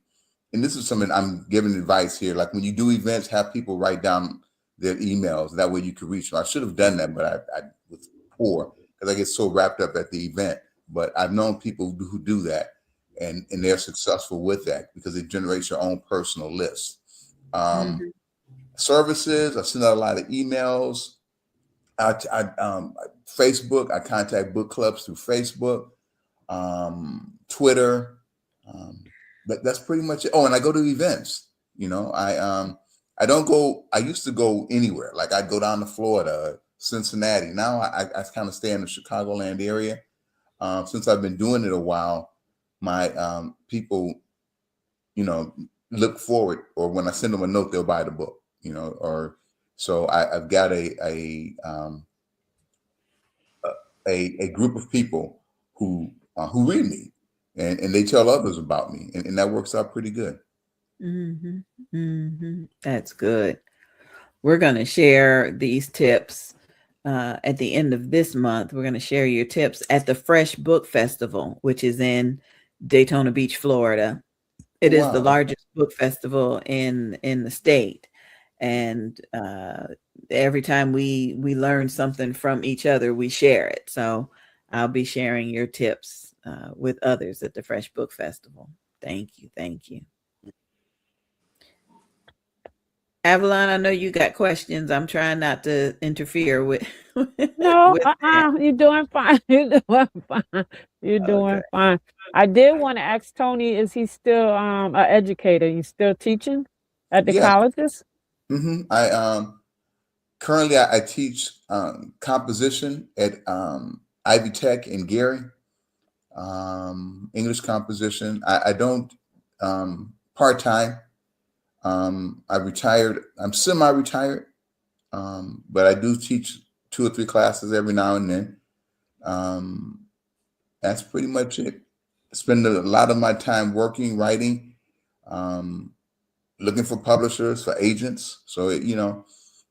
and this is something I'm giving advice here. Like when you do events, have people write down their emails. That way you can reach them. I should have done that, but I was poor because I get so wrapped up at the event. But I've known people who do that, and they're successful with that because it generates your own personal list. Um, Mhm. Services, I send out a lot of emails. Facebook, I contact book clubs through Facebook, Twitter. Um, but that's pretty much it. Oh, and I go to events. I don't go. I used to go anywhere. Like I'd go down to Florida, Cincinnati. Now I kind of stay in the Chicagoland area. Since I've been doing it a while, my people, look forward, or when I send them a note, they'll buy the book. Or so I've got a group of people who read me, and they tell others about me, and that works out pretty good. Mhm. Mhm. That's good. We're going to share these tips at the end of this month. We're going to share your tips at the Fresh Book Festival, which is in Daytona Beach, Florida. Oh It is the wow! largest book festival in the state, and every time we learn something from each other, we share it. So I'll be sharing your tips with others at the Fresh Book Festival. Thank you, thank you. Avalon, I know you got questions. I'm trying not to interfere with No, with that. you're doing fine. You're doing fine. You're Okay. doing fine. I did want to ask Tony, is he still an educator? You still teaching at the Yeah. colleges? I currently I teach composition at Ivy Tech in Gary. English composition. I don't part time. I retired. I'm semi-retired, but I do teach 2 or 3 classes every now and then. Um, that's pretty much it. Spend a lot of my time working, writing, um, looking for publishers, for agents. So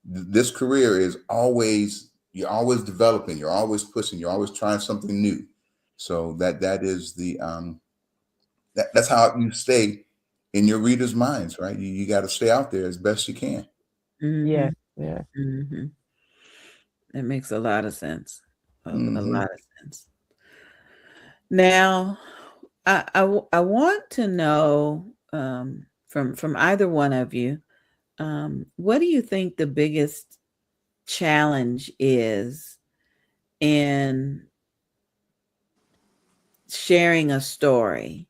this career is always you're always developing, you're always pushing, you're always trying something new. So that is the that's how you stay in your readers' minds, right? You got to stay out there as best you can. Yes, Mhm. yes. Mhm. It makes a lot of sense. A Hmm. lot of sense. Now, I want to know from either one of you, what do you think the biggest challenge is in sharing a story?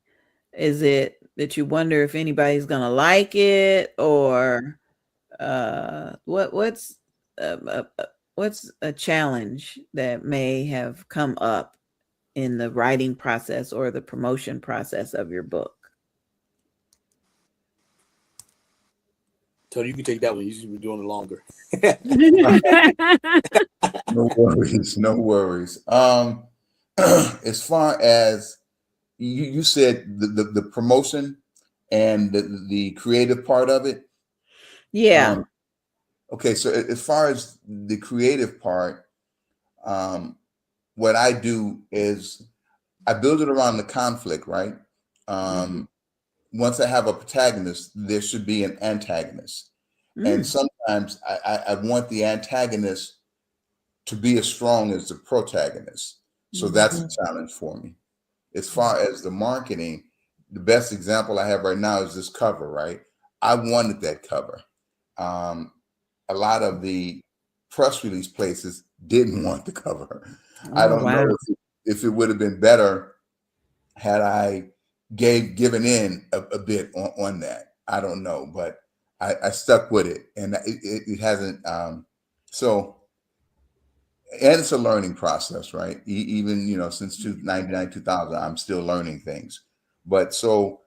Is it that you wonder if anybody's gonna like it, or uh, uh, uh, what's a challenge that may have come up in the writing process or the promotion process of your book? Tony, you can take that one. You should be doing it longer. No worries, no worries. As far as you said, the promotion and the creative part of it. Yeah. Okay, so as far as the creative part, um, what I do is I build it around the conflict, right? Mm-hmm. Um, Once I have a protagonist, there should be an antagonist. And Mm. sometimes I want the antagonist to be as strong as the protagonist. So that's a Mhm. challenge for me. As far as the marketing, the best example I have right now is this cover, right? I wanted that cover. Um, a lot of the press release places didn't want the cover. I Oh, don't know wow. if it would have been better had I given in a bit on that. I don't know, but I stuck with it, and it hasn't. So, and it's a learning process, right? Even since 1999, 2000, I'm still learning things. But so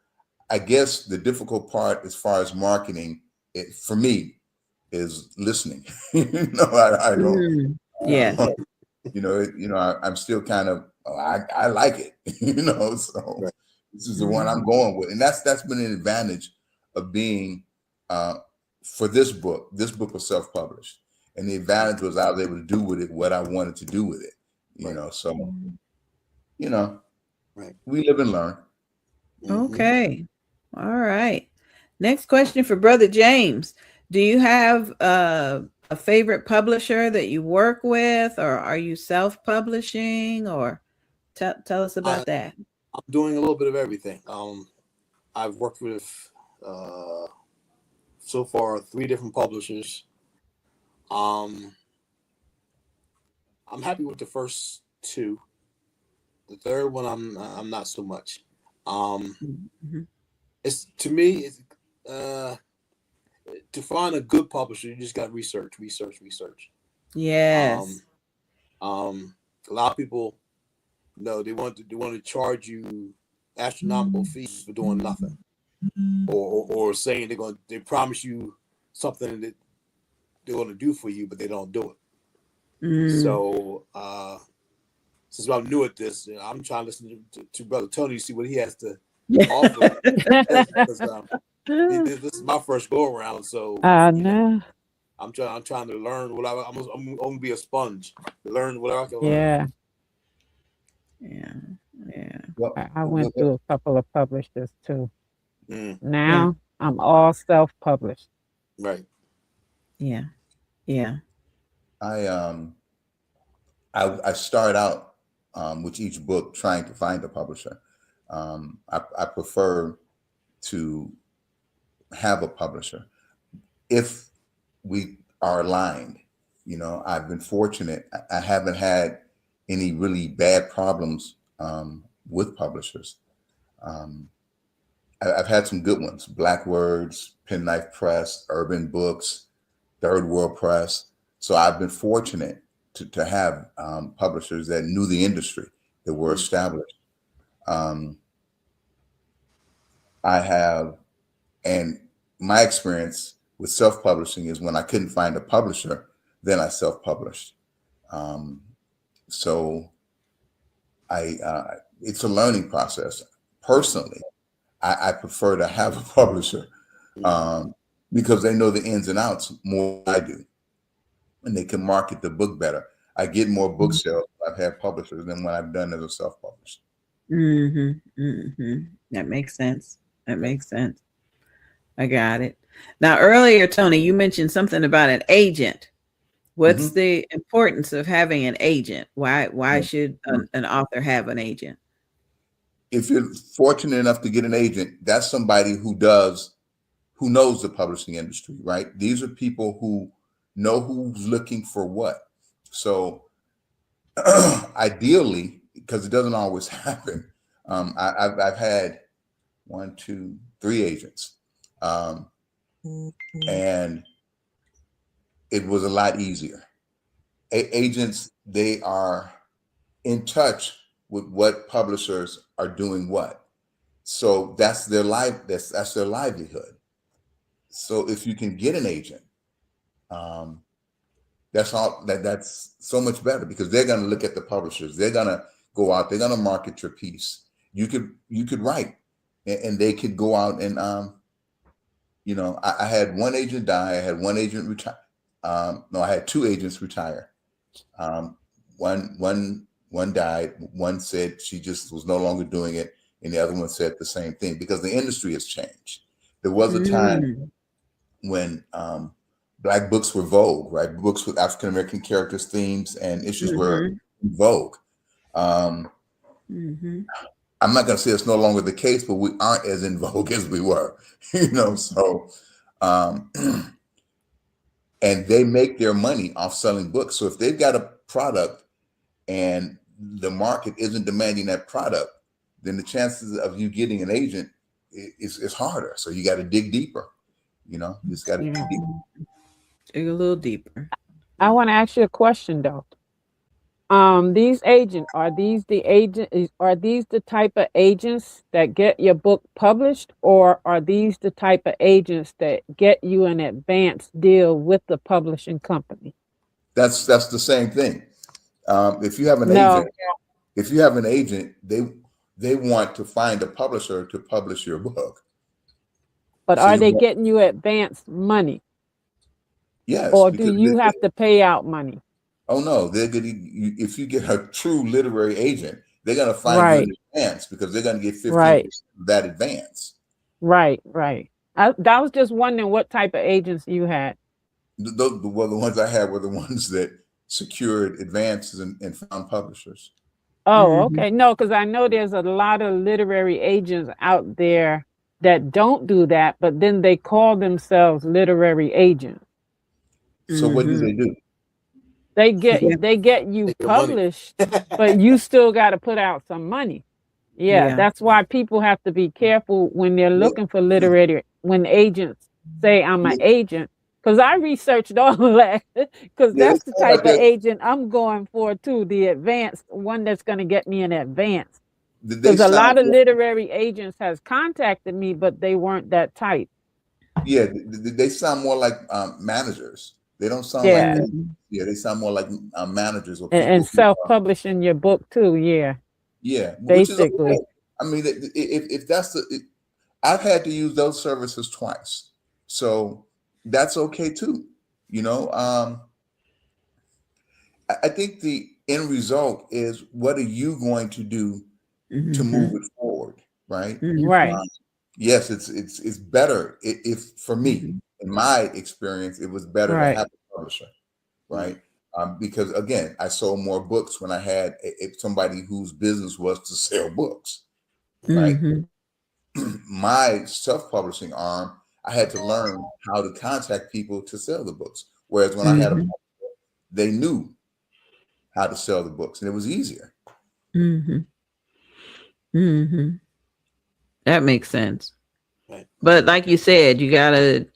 I guess the difficult part as far as marketing, for me, is listening. I don't. Mm. Yes. Uh, I'm still kind of, oh, I like it, so Right. this is the one I'm Mhm. going with. And that's been an advantage of being uh, for this book. This book was self-published. And the advantage was I was able to do with it what I wanted to do with it. Right. So, Mm. you know, Right. we live and learn. Mm-hmm. Okay. All right. Next question for Brother James. Do you have a favorite publisher that you work with, or are you self-publishing, or tell us I, about that? I'm doing a little bit of everything. I've worked with uh, so far 3 different publishers. Um, I'm happy with the first 2. The third one, I'm not so much. Um, Mhm. it's to me, uh, to find a good publisher, you just got to research, research, research. Um, Yes. um, a lot of people, they want to charge you astronomical fees for doing nothing, or saying they promise you something that they're going to do for you, but they don't do it. Mm. So since I'm new at this, I'm trying to listen to Brother Tony to see what he has to offer. Because this is my first go around, so I know. I'm trying to learn I'm going to be a sponge to learn what I can learn. Yeah, Yeah. Yeah. Well, I went through a couple of publishers too. Mm, Yeah. Now I'm all self-published. right. Yeah. Yeah. I I start out with each book trying to find a publisher. I prefer to have a publisher. if we are aligned. I've been fortunate. I haven't had any really bad problems with publishers. I've had some good ones: Black Words, Penknife Press, Urban Books, Third World Press. So I've been fortunate to have publishers that knew the industry, that were established. I have, and my experience with self-publishing is when I couldn't find a publisher, then I self-published. So it's a learning process. Personally, I prefer to have a publisher because they know the ins and outs more than I do, and they can market the book better. I get more book sales when I've had publishers than when I've done as a self-published. That makes sense. That makes sense. I got it. Now, earlier, Tony, you mentioned something about an agent. What's the importance of having an agent? Why should an author have an agent? If you're fortunate enough to get an agent, that's somebody who knows the publishing industry, right? These are people who know who's looking for what. So ideally, because it doesn't always happen, I've had 1, 2, 3 agents, and it was a lot easier. Agents, they are in touch with what publishers are doing what. So that's their that's their livelihood. So if you can get an agent, that's so much better, because they're going to look at the publishers. They're going to go out. They're going to market your piece. You could write, and they could go out and I had one agent die. I had one agent retire. No, I had 2 agents retire. One died. One said she just was no longer doing it, and the other one said the same thing, because the industry has changed. There was a time when Black books were vogue, right? Books with African American characters, themes, and issues were in vogue. I'm not going to say it's no longer the case, but we aren't as in vogue as we were, So, and they make their money off selling books. So if they've got a product and the market isn't demanding that product, then the chances of you getting an agent is harder. So you got to dig deeper. You just got to dig deeper. Dig a little deeper. I want to ask you a question though. These agents, are these the type of agents that get your book published, or are these the type of agents that get you an advance deal with the publishing company? That's the same thing. If you have an agent, they want to find a publisher to publish your book. But are they getting you advance money? Yes. Or do you have to pay out money? Oh no, they're good. If you get a true literary agent, they're going to find you in advance, because they're going to get 15% of that advance. Right. I was just wondering what type of agents you had. The ones I had were the ones that secured advances and found publishers. Oh, okay. No, because I know there's a lot of literary agents out there that don't do that, but then they call themselves literary agents. So what do they do? They get you published, but you still got to put out some money. Yeah, that's why people have to be careful when they're looking for literary, when agents say I'm an agent, because I researched all of that, because that's the type of agent I'm going for too, the advanced one that's going to get me an advance. Because a lot of literary agents has contacted me, but they weren't that type. Yeah, they sound more like managers. They don't sound like they sound more like managers or people and self-publishing your book too. Yeah, basically. Which is okay. I mean, if that's I've had to use those services twice, so that's okay too. I think the end result is, what are you going to do to move it forward, right? Right. Yes, it's better if for me, in my experience, it was better to have a publisher, right? Because again, I sold more books when I had somebody whose business was to sell books, right? My self-publishing arm, I had to learn how to contact people to sell the books. Whereas when I had a, Mhm. they knew how to sell the books, and it was easier. Mhm. Mhm. That makes sense. Right. But like you said, you gotta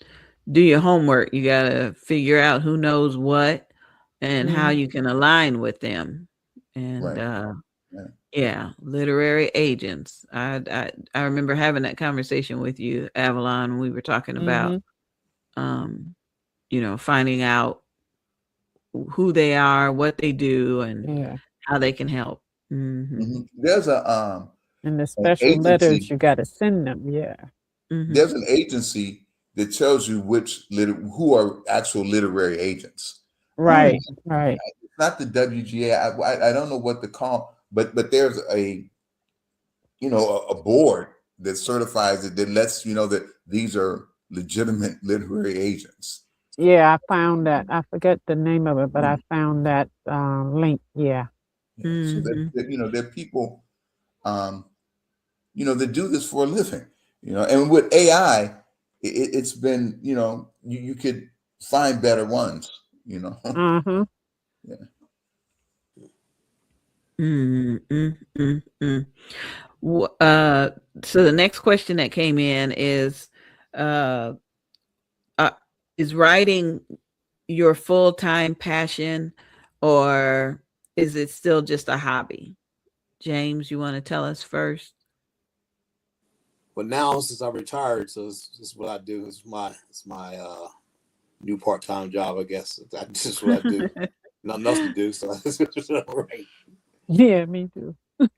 do your homework. You gotta figure out who knows what and how Mhm. you can align with them. And Right. Yeah. yeah, literary agents. I remember having that conversation with you, Avalon, when we were talking about Mhm. um, finding out who they are, what they do, and Yeah. how they can help. Mhm. There's And the an special letters agency. you got to send them. Yeah. Mhm. There's an agency that tells you who are actual literary agents. Right. It's Right. not the WGA. I don't know what to call, but there's a board that certifies it, that lets you know that these are legitimate literary agents. Yeah, I found that. I forget the name of it, but I Yeah. found that link. Yeah. Yeah. So Mhm. there are people that do this for a living. And with AI, it's been, you could find better ones. you know Uh-huh. yeah. Mm, mm, mm, mm. Wh- Uh, so the next question that came in uh, uh, is writing your full-time passion, or is it still just a hobby? James, you want to tell us first? But now since I retired, so this is what I do. It's my new part time job, I guess. That's just what I do. Nothing else to do, so that's right. Yeah, me too.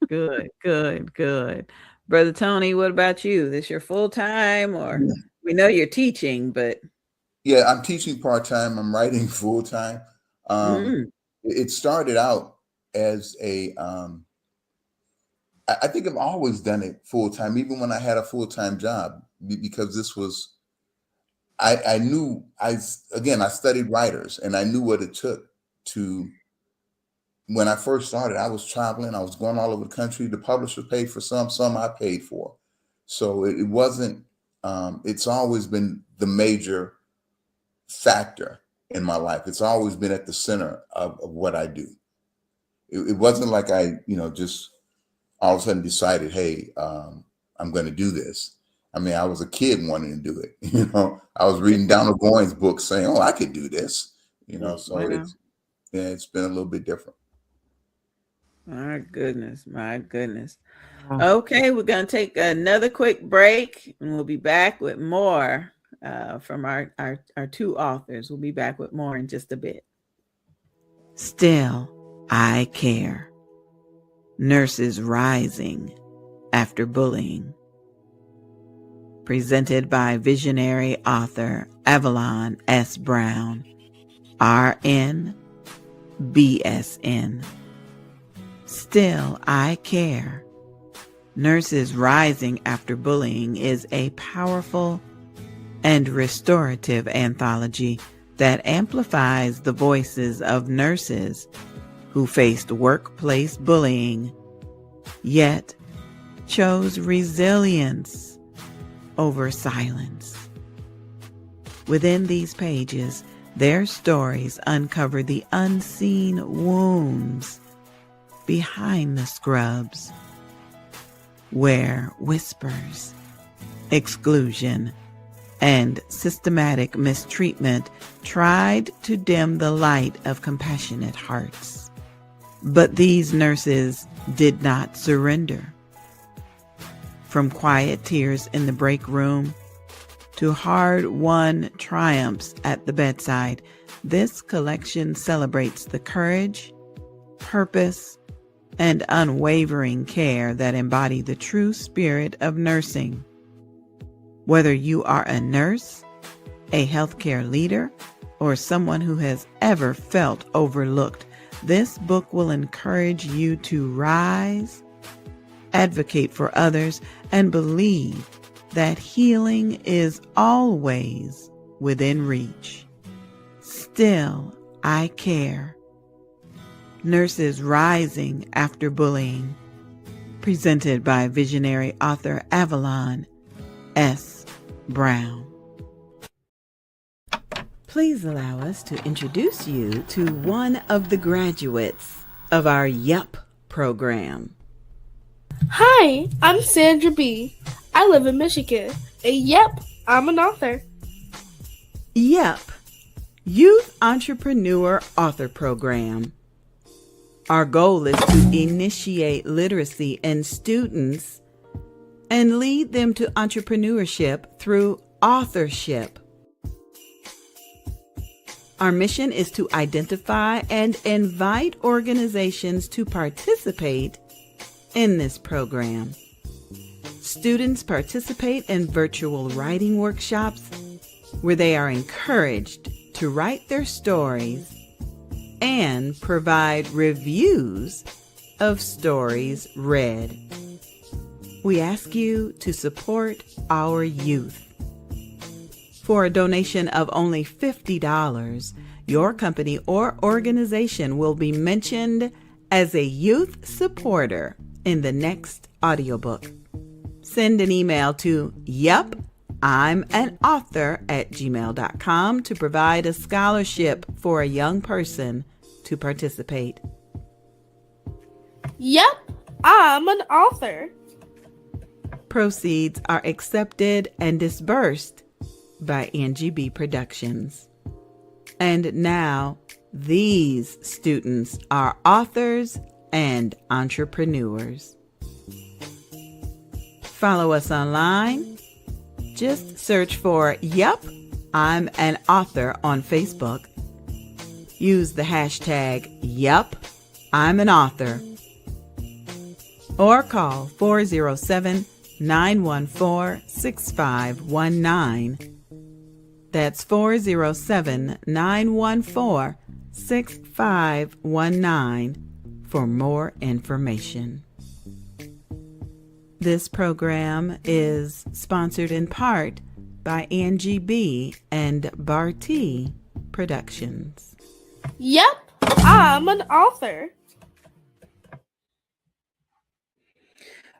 Good, good, good. Brother Tony, what about you? This your full-time, or we know you're teaching, but Yeah, I'm teaching part-time. I'm writing full-time. um mm, it started out as I think I've always done it full-time, even when I had a full-time job, because this was, I knew, I studied writers, and I knew what it took to, when I first started, I was traveling, I was going all over the country. The publisher paid for some I paid for. So it wasn't, it's always been the major factor in my life. It's always been at the center of what I do. It wasn't like I, just all of a sudden decided, hey, I'm going to do this. I mean, I was a kid wanting to do it. I was reading Donald Goines books saying, oh, I could do this. So wow. it's been a little bit different. My goodness, my goodness. Wow. Okay, we're going to take another quick break, and we'll be back with more from our two authors. We'll be back with more in just a bit. Still, I care. Nurses rising after bullying. Presented by visionary author Avalon S. Brown, RN, BSN. Still, I care. Nurses Rising After Bullying is a powerful and restorative anthology that amplifies the voices of nurses who faced workplace bullying, yet chose resilience over silence. Within these pages, their stories uncover the unseen wounds behind the scrubs, where whispers, exclusion, and systematic mistreatment tried to dim the light of compassionate hearts. But these nurses did not surrender. From quiet tears in the break room to hard-won triumphs at the bedside, this collection celebrates the courage, purpose, and unwavering care that embody the true spirit of nursing. Whether you are a nurse, a healthcare leader, or someone who has ever felt overlooked, this book will encourage you to rise, advocate for others, and believe that healing is always within reach. Still, I care. Nurses Rising After Bullying. Presented by visionary author Avalon S. Brown. Please allow us to introduce you to one of the graduates of our YEP program. Hi, I'm Sandra B. I live in Michigan. And yep, I'm an author. YEP, Youth Entrepreneur Author Program. Our goal is to initiate literacy in students and lead them to entrepreneurship through authorship. Our mission is to identify and invite organizations to participate in this program. Students participate in virtual writing workshops where they are encouraged to write their stories and provide reviews of stories read. We ask you to support our youth. For a donation of only $50, your company or organization will be mentioned as a youth supporter in the next audiobook. Send an email to yepI'mAnAuthor@gmail.com to provide a scholarship for a young person to participate. Yep, I'm an author. Proceeds are accepted and disbursed by Angie B. Productions. And now, these students are authors and entrepreneurs. Follow us online. Just search for Yep, I'm an Author on Facebook. Use the hashtag Yep, I'm an Author. Or call 407-914-6519. That's 407-914-6519 for more information. This program is sponsored in part by Angie B. and Barty Productions. Yep, I'm an author.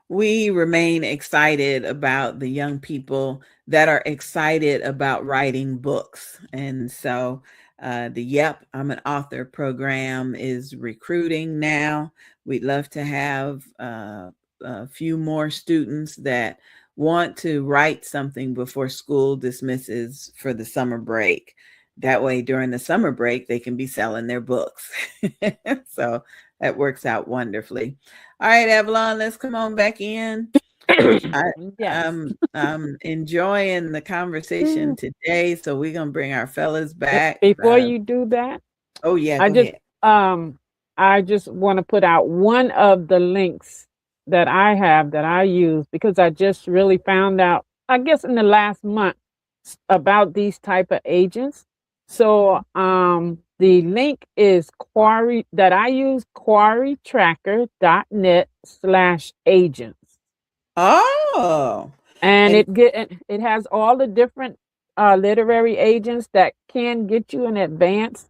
We remain excited about the young people that are excited about writing books. And so the Yep, I'm an Author program is recruiting now. We'd love to have a few more students that want to write something before school dismisses for the summer break. That way, during the summer break, they can be selling their books. So that works out wonderfully. All right, Avalon, let's come on back in. Yes. I'm enjoying the conversation today, so we're gonna bring our fellas back. Before you do that, Oh yeah, I go just ahead. I just want to put out one of the links that I have that I use because I just really found out, I guess in the last month, about these type of agents. So the link is quarry that I use, quarrytracker.net/agents. Oh, And and it has all the different literary agents that can get you in advance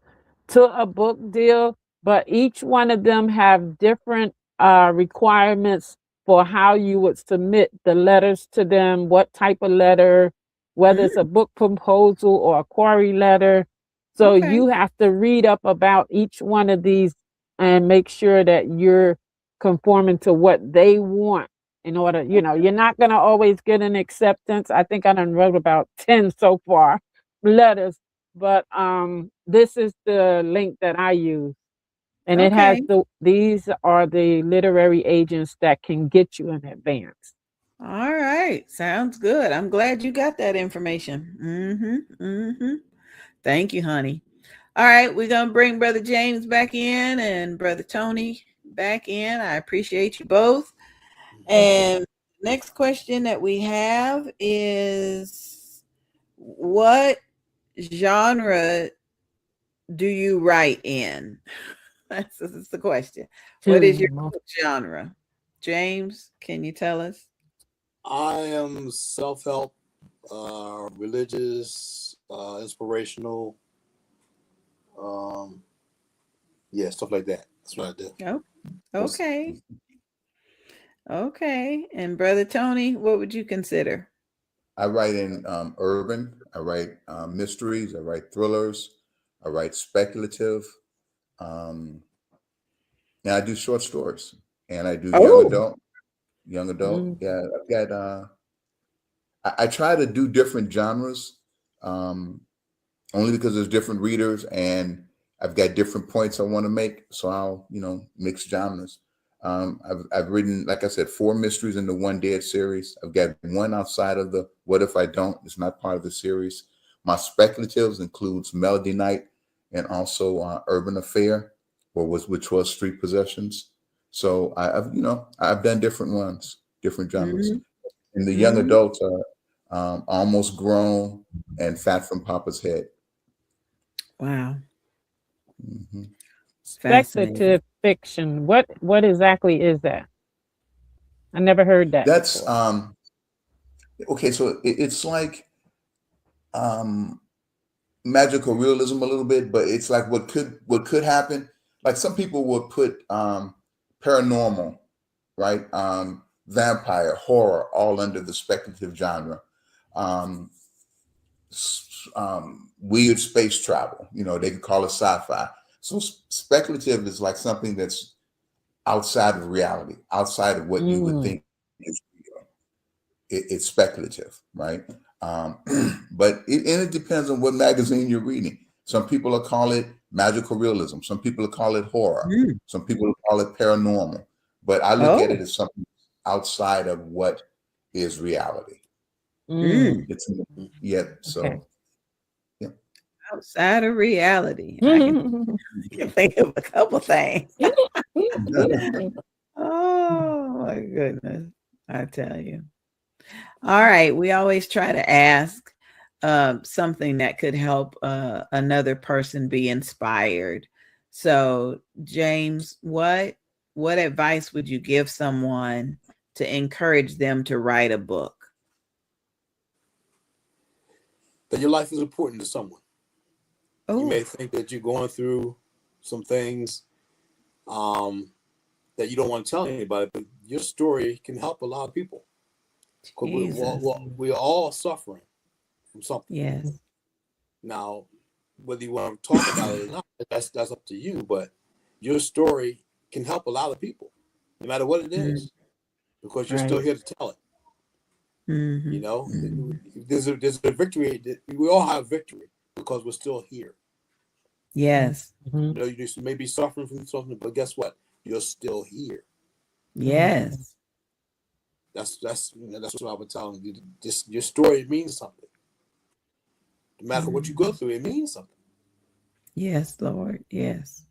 to a book deal, but each one of them have different requirements for how you would submit the letters to them, what type of letter, whether it's a book proposal or a query letter. So okay, you have to read up about each one of these and make sure that you're conforming to what they want in order, you're not going to always get an acceptance. I think I done wrote about 10 so far letters, but this is the link that I use. And it has okay. these are the literary agents that can get you in advance. All right, sounds good. I'm glad you got that information. Thank you, honey. All right, we're gonna bring Brother James back in and Brother Tony back in. I appreciate you both. And next question that we have is, what genre do you write in? That's the question. What is your book genre? James, can you tell us? I am self-help, religious, inspirational, yeah, stuff like that. That's what I do. Oh, okay. Okay. And Brother Tony, what would you consider? I write in urban. I write mysteries. I write thrillers. I write speculative. Um, and I do short stories. And I do young Oh. adult. Young adult. Mm. Yeah, I've got. I try to do different genres, um, only because there's different readers and I've got different points I want to make. So I'll, mix genres. I've written, like I said, 4 mysteries in the One Dead series. I've got one outside of the What If I Don't? It's not part of the series. My speculatives includes Melody Night and also Urban Affair, which was Street Possessions. So I've done different ones, different genres. Mhm. And the young Mhm. adults are Almost Grown and Fat from Papa's Head. Wow. Hmm. Fascinating. Speculative fiction. What exactly is that? I never heard that That's before. okay. So it's like um, magical realism a little bit, but it's like what could happen. Like some people would put paranormal, right? Vampire, horror, all under the speculative genre. Um, Weird space travel. They could call it sci-fi. So speculative is like something that's outside of reality, outside of what you would Mm. think is real. It's speculative, right? Um, but it depends on what magazine you're reading. Some people will call it magical realism. Some people will call it horror. Mm. Some people will call it paranormal. But I look at it Oh. as something outside of what is reality. Mm. Mm. It's yeah. Okay. So yeah. Outside of reality. I can think of a couple things. Oh my goodness. I tell you. All right. We always try to ask something that could help another person be inspired. So, James, what advice would you give someone to encourage them to write a book? That your life is important to someone. You Oh. may think that you're going through some things um, that you don't want to tell anybody, but your story can help a lot of people. Because Jesus. we're all suffering from something. Yes. Now, whether you want to talk about it or not, that's up to you. But your story can help a lot of people, no matter what it Mm. is, because you're still Right. here to tell it. You Mhm. know, Mhm. there's a victory. We all have victory because we're still here. Yes. Mhm. You just may be suffering from something, but guess what? You're still here. Mhm. Yes. That's what I would tell them. Just your story means something. No matter what you go Mhm. through, it means something. Yes, Lord. Yes.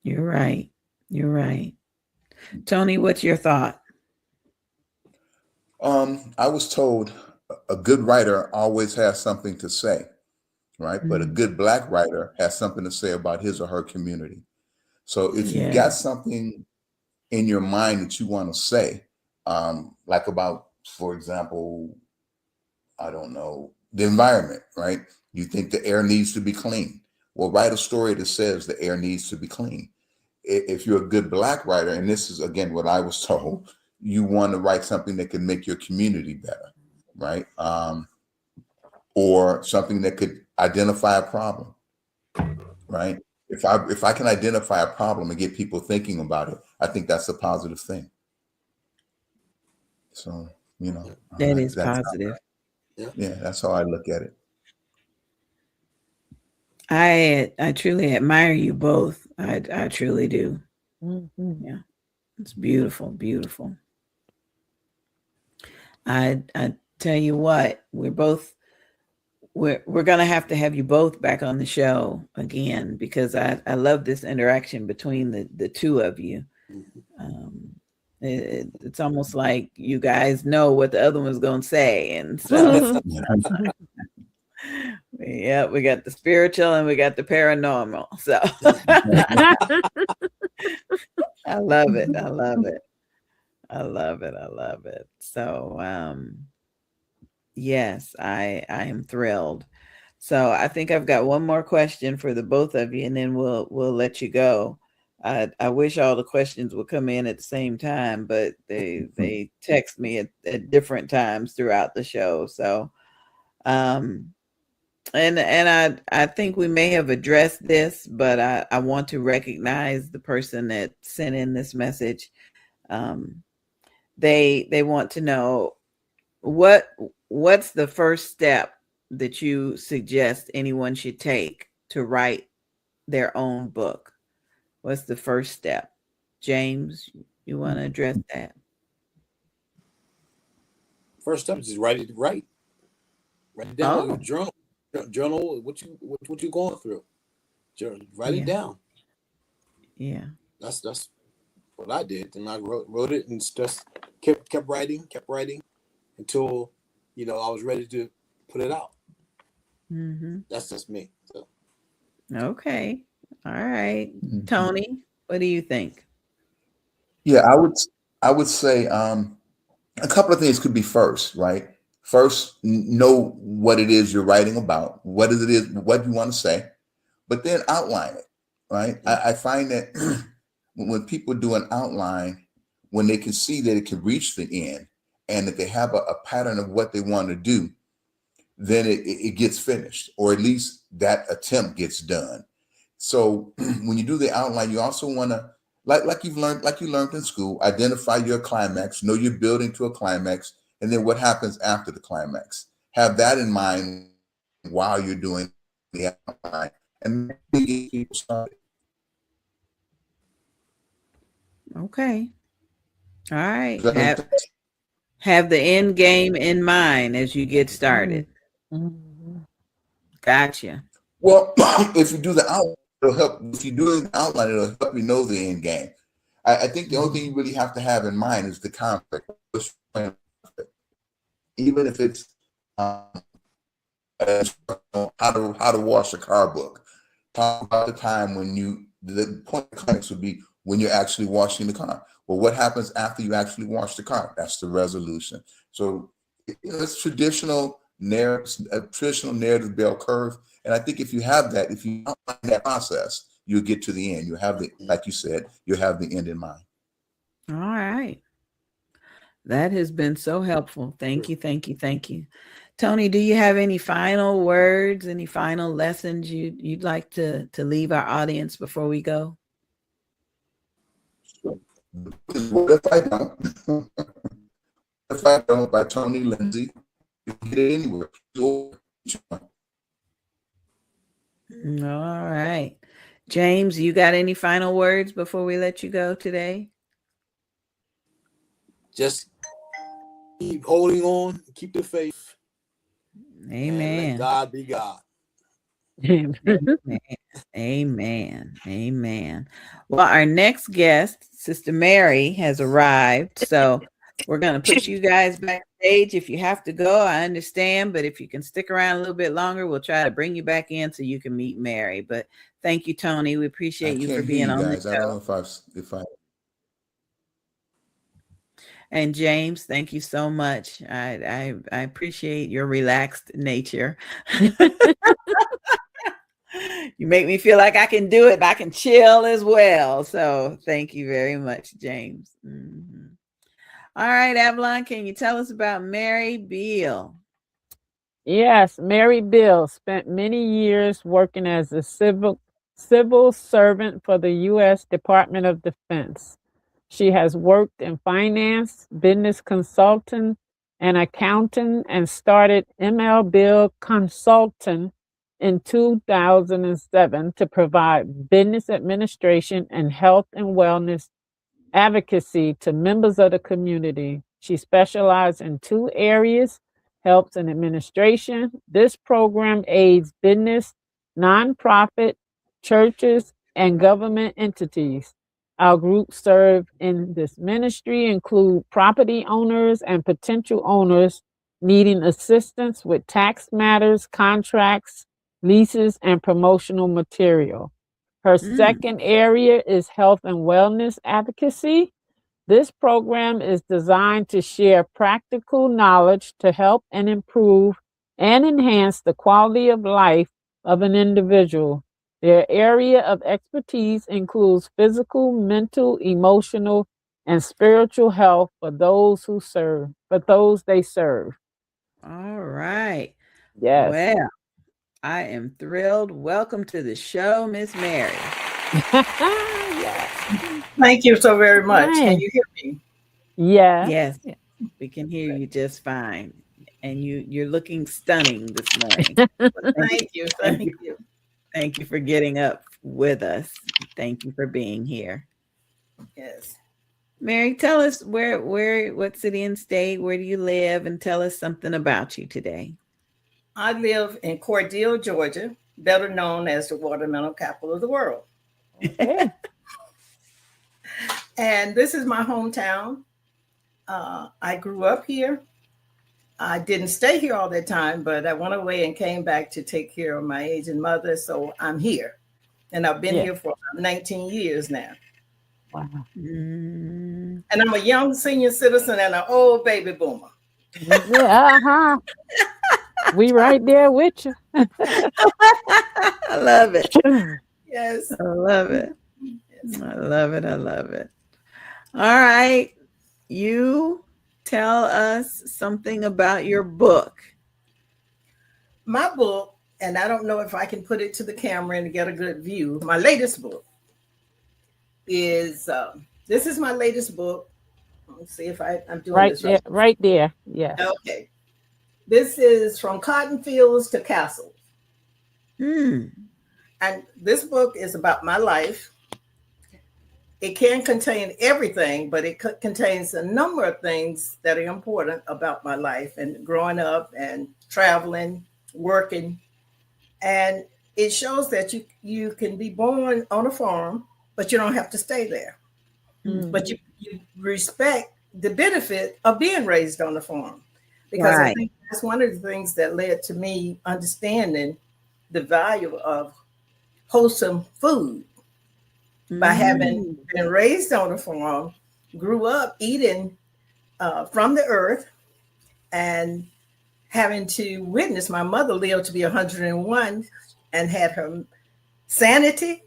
You're right. You're right. Tony, what's your thought? I was told a good writer always has something to say, right? But a Mm. good black writer has something to say about his or her community. So if you've Yeah. got something in your mind that you want to say, like about, for example, I don't know, the environment, right? You think the air needs to be clean. Well, write a story that says the air needs to be clean. If you're a good black writer, and this is again what I was told, you want to write something that can make your community better, right? Or something that could identify a problem, right? If I can identify a problem and get people thinking about it, I think that's a positive thing. So That is that's positive. Yeah. yeah, that's how I look at it. I truly admire you both. I truly do. Mhm. Yeah. It's beautiful, beautiful. I tell you what, we're gonna have to have you both back on the show again because I love this interaction between the two of you. Mhm. Um, it's almost like you guys know what the other one's gonna say, and so yeah, we got the spiritual and we got the paranormal. So I love it. I love it. I love it. I love it. So yes, I am thrilled. So I think I've got one more question for the both of you, and then we'll let you go. I wish all the questions would come in at the same time, but they text me at different times throughout the show. So Um, and I think we may have addressed this, but I want to recognize the person that sent in this message. Um, they want to know what what's the first step that you suggest anyone should take to write their own book? What's the first step? James, you want to address that? First step is just write it down. Oh, Journal what you going through. Write it yeah, down. yeah. That's what I did, and I wrote it and just kept writing until I was ready to put it out. Mm-hmm. That's just me. So Okay. All right. Mhm. Tony, what do you think? Yeah, I would say a couple of things could be first, right? First, know what it is you're writing about, what it is, what you want to say, but then outline it, right? Yeah. I find that when people do an outline, when they can see that it can reach the end and that they have a pattern of what they want to do, then it gets finished, or at least that attempt gets done. So when you do the outline, you also want to, like you learned in school, identify your climax, know you're building to a climax, and then what happens after the climax. Have that in mind while you're doing the outline, and get people started. Okay. All right. Does that make sense? Have the end game in mind as you get started. Mm. Mhm. Gotcha. Well, if you do the outline, it'll help. If you do the outline, it'll help you know the end game. I think the only thing you really have to have in mind is the conflict. Even if it's um, how to wash a car book. Talk about the time when the point of climax would be when you're actually washing the car. Well, what happens after you actually wash the car? That's the resolution. So it's traditional narrative bell curve. And I think if you have that, if you outline that process, you'll get to the end. You have the, like you said, you have the end in mind. All right. That has been so helpful. Thank sure. you. Thank you. Thank you. Tony, do you have any final words, any final lessons you'd like to leave our audience before we go? So, what if I don't? If I don't, by Tony Lindsay, you can get it anywhere. All right. James, you got any final words before we let you go today? Just keep holding on, keep the faith, and let Amen. God be God. Amen. Amen. Amen. Well, our next guest, Sister Mary, has arrived. So we're going to put you guys backstage. If you have to go, I understand. But if you can stick around a little bit longer, we'll try to bring you back in so you can meet Mary. But thank you, Tony. We I appreciate you for can't hear being you on the guys. I don't show. know if I. And James, thank you so much. I appreciate your relaxed nature. You make me feel like I can do it and I can chill as well. So thank you very much, James. All right, Avalon, can you tell us about Mary Beal? Yes, Mary Bill spent many years working as a civil servant for the U.S. Department of Defense. She has worked in finance, business consulting, and accounting, and started ML Bill Consulting in 2007 to provide business administration and health and wellness advocacy to members of the community. She specialized in two areas, helps and administration. This program aids business, nonprofit, churches, and government entities. Our group serve in this ministry include property owners and potential owners needing assistance with tax matters, contracts, leases, and promotional material. Her Mm, second area is health and wellness advocacy. This program is designed to share practical knowledge to help and improve and enhance the quality of life of an individual. Their area of expertise includes physical, mental, emotional, and spiritual health for those they serve. all right. Yes. Well, I am thrilled. Welcome to the show, Miss Mary. Yes. Thank you so very much. Can Fine. you hear me? Yes. Yes, we can hear you just fine. And you're looking stunning this morning. So Thank you. thank Thank you, you. thank you for getting up with us. Thank you for being here. Yes. Mary, tell us what city and state, where do you live, and tell us something about you today. I live in Cordele, Georgia, better known as the watermelon capital of the world. Okay. And this is my hometown. I grew up here. I didn't stay here all that time, but I went away and came back to take care of my aging mother. So I'm here. And I've been Yeah. here for 19 years now. Wow. Mm. And I'm a young senior citizen and an old baby boomer. Yeah, uh-huh. We right there with you. I love it. Yes. I love it. I love it. I love it. All right. You tell us something about your book. My book, and I don't know if I can put it to the camera and get a good view. My latest book is this is my latest book. Let's see if I'm doing Right this there. right. Right there. Yes. Okay. This is From Cotton Fields to Castles. Hmm. And this book is about my life. It can contain everything, but it contains a number of things that are important about my life and growing up and traveling, working. And it shows that you can be born on a farm, but you don't have to stay there. Mm. But you respect the benefit of being raised on the farm. Because I Right. think that's one of the things that led to me understanding the value of wholesome food by having Mm. been raised on a farm, grew up eating from the earth, and having to witness my mother lived to be 101 and had her sanity.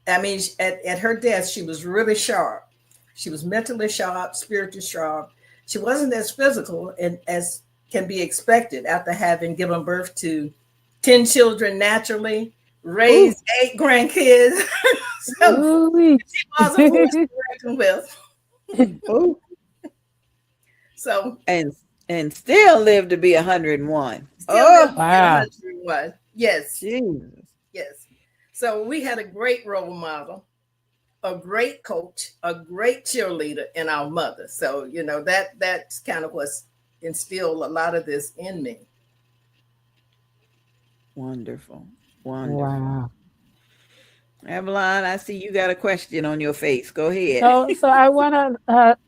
I mean, at her death, she was really sharp. She was mentally sharp, spiritually sharp. She wasn't as physical and as can be expected after having given birth to 10 children naturally, Ooh. raised 8 grandkids. So Ooh-wee. she was a force to reckon with. Oh, So and still live to be 101. still live Oh, to be Wow. 101. Yes, Jesus. yes. So we had a great role model, a great coach, a great cheerleader in our mother. So, you know, that's kind of what's instilled a lot of this in me. Wonderful. Wonderful. Wow. Avalon, I see you got a question on your face. Go ahead. So I want to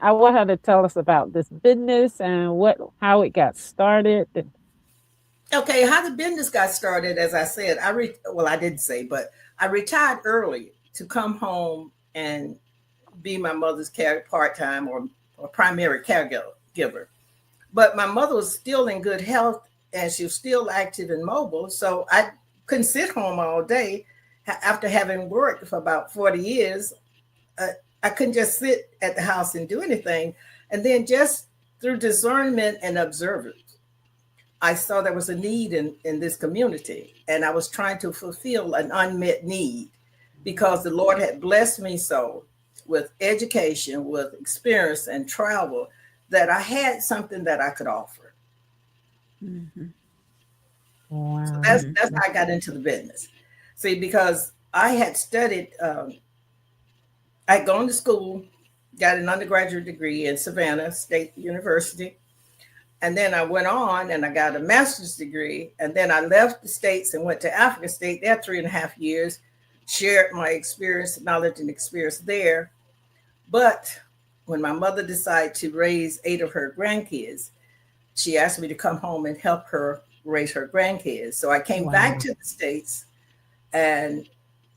I want her to tell us about this business and how it got started. Okay, how the business got started, as I said, I didn't say, but I retired early to come home and be my mother's part-time or primary caregiver. But my mother was still in good health and she was still active and mobile. So I couldn't sit home all day. After having worked for about 40 years, I couldn't just sit at the house and do anything. And then just through discernment and observance, I saw there was a need in this community. And I was trying to fulfill an unmet need because the Lord had blessed me so with education, with experience and travel, that I had something that I could offer. Mhm. So Wow. that's how I got into the business. See, because I had studied, I'd gone to school, got an undergraduate degree in Savannah State University. And then I went on and I got a master's degree. And then I left the States and went to Africa State there 3.5 years, shared my experience, knowledge and experience there. But when my mother decided to raise 8 of her grandkids, she asked me to come home and help her raise her grandkids. So I came back Wow. to the States and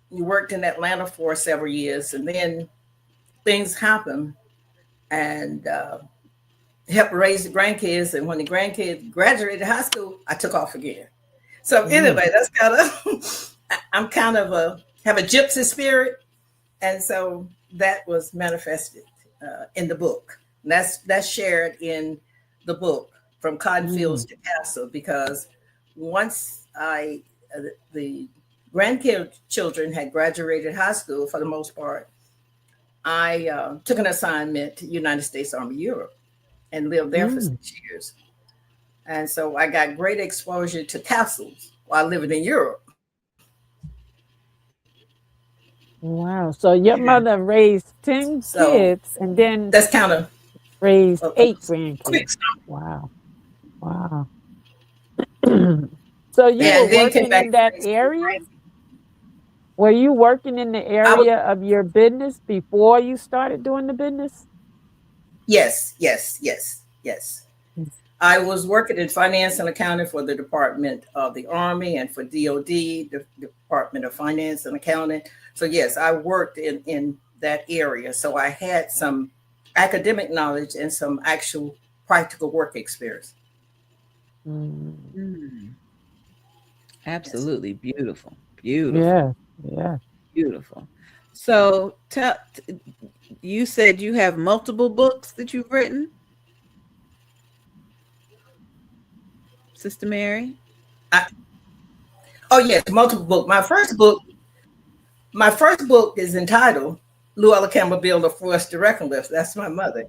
worked in Atlanta for several years. And then things happened and helped raise the grandkids. And when the grandkids graduated high school, I took off again. So Mm. anyway, that's kind of, I'm kind of have a gypsy spirit. And so that was manifested in the book. And that's shared in the book, from cotton fields Mm. to castle, because once the grandchildren had graduated high school for the most part, I took an assignment to United States Army Europe and lived there for Mm. 6 years. And so I got great exposure to castles while living in Europe. Wow. So your Yeah. mother raised 10 So kids and then that's kind of raised a 8 quick grandkids. story. Wow. Wow. So you were And then came working back in and that raised four area? grandkids. Were you working in the I was area of your business before you started doing the business? yes, yes, yes, yes. I was working in finance and accounting for the Department of the Army and for DOD, the Department of Finance and Accounting. So yes, I worked in that area. So I had some academic knowledge and some actual practical work experience. Mm. Mm, Yes. absolutely beautiful. Beautiful. Yeah. Yeah. Beautiful. So you said you have multiple books that you've written, Sister Mary? I, oh yes, multiple book. My first book is entitled Luella Campbell Build a Force to Reckon With. That's my mother.